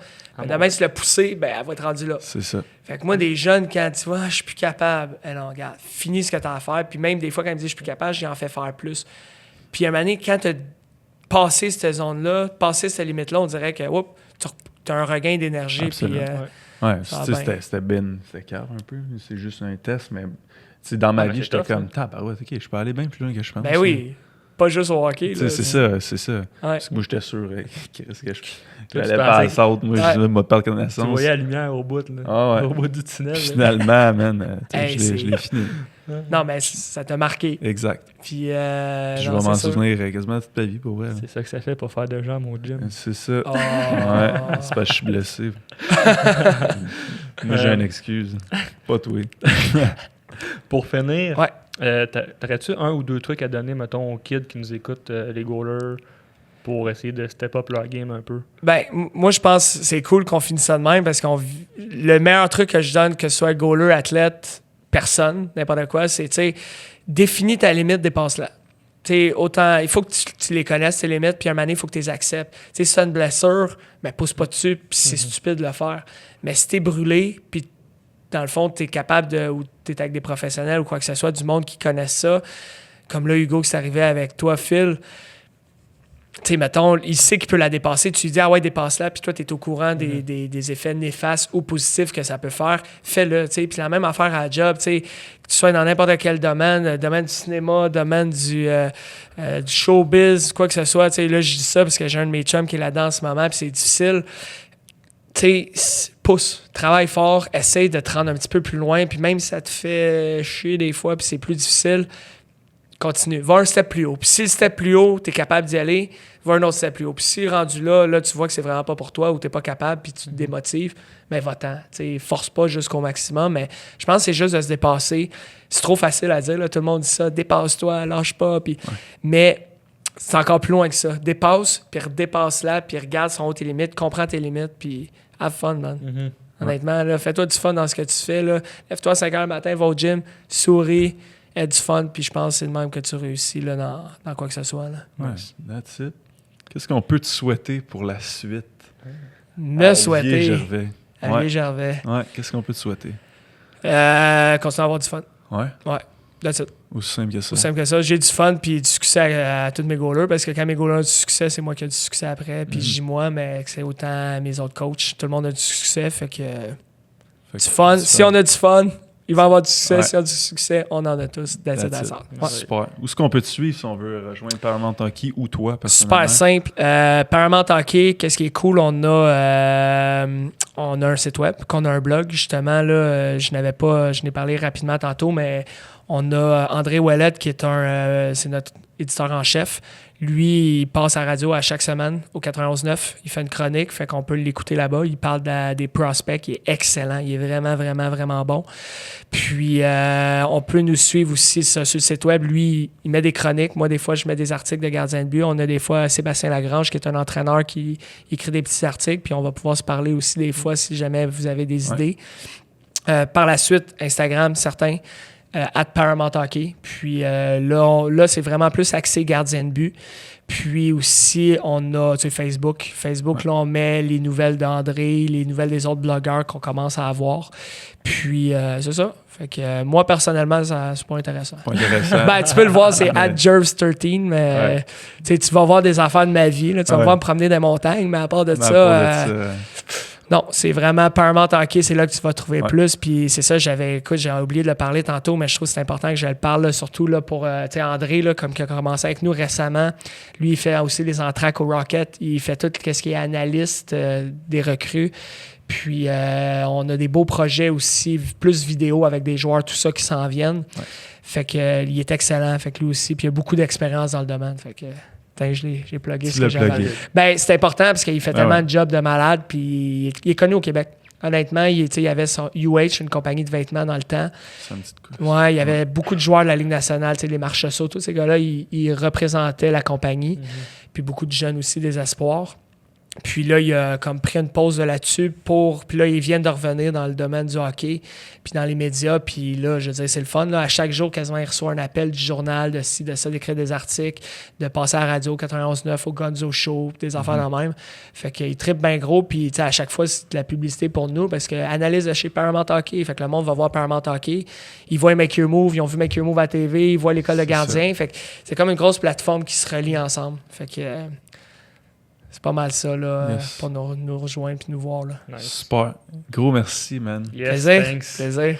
Demain, si tu l'as poussé, ben, elle va être rendue là. C'est ça. Fait que moi, des jeunes, quand tu vois, je suis plus capable, non, regarde, finis ce que tu as à faire. Puis même des fois, quand ils me disent je suis plus capable, j'en fais faire plus. Puis à un moment donné, quand tu as passé cette zone-là, passé cette limite-là, on dirait que tu as un regain d'énergie. Puis, c'était calme un peu. C'est juste un test, mais dans ma vie, j'étais comme, OK, je peux aller bien plus loin que je pense. Ben oui, pas juste au hockey. Là, c'est ça. Ouais. Parce que moi, j'étais sûr que je n'allais pas à la saute. Moi, je ne pas de connaissance. Tu voyais la lumière au bout, au bout du tunnel. Finalement, man, je l'ai fini. Non, mais ça t'a marqué. Exact. Puis, je vais m'en souvenir quasiment toute ma vie, pour vrai. C'est ça que ça fait pour faire de jambes au gym. C'est ça. Oh. Ouais, c'est parce que je suis blessé. Moi, j'ai une excuse. Pas toi. Pour finir, ouais. t'aurais-tu 1 ou 2 trucs à donner, mettons, aux kids qui nous écoutent, les goalers, pour essayer de step up leur game un peu? Moi, je pense que c'est cool qu'on finisse ça de même parce que le meilleur truc que je donne, que ce soit goaler, athlète, personne, n'importe quoi, c'est, tu sais, définis ta limite, dépasse-la. Autant, il faut que tu les connaisses, tes limites, puis à un moment donné, il faut que tu les acceptes. Si tu as une blessure, pousse pas dessus, puis c'est stupide de le faire. Mais si t'es brûlé, puis dans le fond, t'es capable ou t'es avec des professionnels ou quoi que ce soit, du monde qui connaissent ça, comme là, Hugo, qui s'est arrivé avec toi, Phil, tu sais, mettons, il sait qu'il peut la dépasser. Tu lui dis, ah ouais, dépasse-la, puis toi, tu es au courant des effets néfastes ou positifs que ça peut faire. Fais-le, tu sais. Puis la même affaire à la job, tu sais, que tu sois dans n'importe quel domaine, domaine du cinéma, domaine du showbiz, quoi que ce soit. Tu sais, là, je dis ça parce que j'ai un de mes chums qui est là-dedans en ce moment, puis c'est difficile. Tu sais, pousse, travaille fort, essaye de te rendre un petit peu plus loin, puis même si ça te fait chier des fois, puis c'est plus difficile, continue. Va un step plus haut. Puis si le step plus haut, tu es capable d'y aller, va un autre step plus haut. Puis si rendu là, tu vois que c'est vraiment pas pour toi ou tu n'es pas capable puis tu te démotives, va-t'en. Force pas jusqu'au maximum, mais je pense que c'est juste de se dépasser. C'est trop facile à dire, là, tout le monde dit ça, dépasse-toi, lâche pas. Puis... Mais c'est encore plus loin que ça. Dépasse, puis redépasse-la, puis regarde son haut tes limites, comprends tes limites, puis have fun, man. Honnêtement, là, fais-toi du fun dans ce que tu fais. Là. Lève-toi à 5 h le matin, va au gym, souris, aie du fun, puis je pense que c'est de même que tu réussis là, dans quoi que ce soit. Là. Ouais, that's it. Qu'est-ce qu'on peut te souhaiter pour la suite? Souhaiter. Olivier Gervais. Ouais, qu'est-ce qu'on peut te souhaiter? Continuer à avoir du fun. Ouais? Ouais, that's it. Aussi simple que ça. Aussi simple que ça. J'ai du fun puis du succès à tous mes goalers parce que quand mes goalers ont du succès, c'est moi qui ai du succès après. Puis je dis moi, mais c'est autant mes autres coachs. Tout le monde a du succès, fait que du fun. Si on a du fun, il va y avoir du succès. Si on a du succès, on en a tous. That's it. Ouais. Super. Où est-ce qu'on peut te suivre si on veut rejoindre Paramount Hockey ou toi, personnellement? Super simple. Paramount Hockey, qu'est-ce qui est cool, on a un site web, qu'on a un blog, justement. Là, je n'ai parlé rapidement tantôt, mais on a André Ouellette, qui est c'est notre éditeur en chef. Lui, il passe à la radio à chaque semaine au 91.9. Il fait une chronique, fait qu'on peut l'écouter là-bas. Il parle des prospects. Il est excellent. Il est vraiment, vraiment, vraiment bon. Puis, on peut nous suivre aussi sur le site web. Lui, il met des chroniques. Moi, des fois, je mets des articles de gardien de but. On a des fois Sébastien Lagrange, qui est un entraîneur qui écrit des petits articles. Puis, on va pouvoir se parler aussi des fois si jamais vous avez des idées. Par la suite, Instagram, certains. @Paramount Hockey. Puis là, c'est vraiment plus axé gardien de but. Puis aussi, on a Facebook. Facebook, là, on met les nouvelles d'André, les nouvelles des autres blogueurs qu'on commence à avoir. Puis, c'est ça. Fait que moi, personnellement, c'est pas intéressant. Pas intéressant. Tu peux le voir, c'est @Jervs13, mais tu vas voir des affaires de ma vie. Là, tu vas voir me promener dans les montagnes, mais à part de ça... Non, c'est vraiment Paramount Hockey, c'est là que tu vas trouver plus. Puis c'est ça, j'ai oublié de le parler tantôt, mais je trouve que c'est important que je le parle, là, surtout là, pour André, là, comme qui a commencé avec nous récemment. Lui, il fait aussi les entraques au Rocket. Il fait tout ce qui est analyste des recrues. Puis on a des beaux projets aussi, plus vidéo avec des joueurs, tout ça qui s'en viennent. Fait que il est excellent. Fait que lui aussi, puis il a beaucoup d'expérience dans le domaine. Fait que... j'ai plugué ce que j'avais. C'est important parce qu'il fait tellement de job de malade, puis il est connu au Québec. Honnêtement, il avait son UH, une compagnie de vêtements dans le temps. C'est une petite course. Ouais, il y avait beaucoup de joueurs de la Ligue nationale, les Marchessault, tous ces gars-là, ils représentaient la compagnie. Puis beaucoup de jeunes aussi, des espoirs. Puis là, il a comme pris une pause de là-dessus puis là, ils viennent de revenir dans le domaine du hockey, puis dans les médias. Puis là, je veux dire, c'est le fun. Là. À chaque jour, quasiment, il reçoit un appel du journal, de ci, de ça, d'écrire des articles, de passer à la radio 91.9, au Gonzo Show, des affaires dans le même. Fait qu'il trippe bien gros. Puis à chaque fois, c'est de la publicité pour nous parce que analyse de chez Paramount Hockey. Fait que le monde va voir Paramount Hockey. Ils voient Make Your Move. Ils ont vu Make Your Move à la TV. Ils voient l'école de gardien. Fait que c'est comme une grosse plateforme qui se relie ensemble. Fait que... c'est pas mal ça, là, pour nous rejoindre et nous voir. Là. Super. Gros merci, man. Yes, Plaisir. thanks. Plaisir.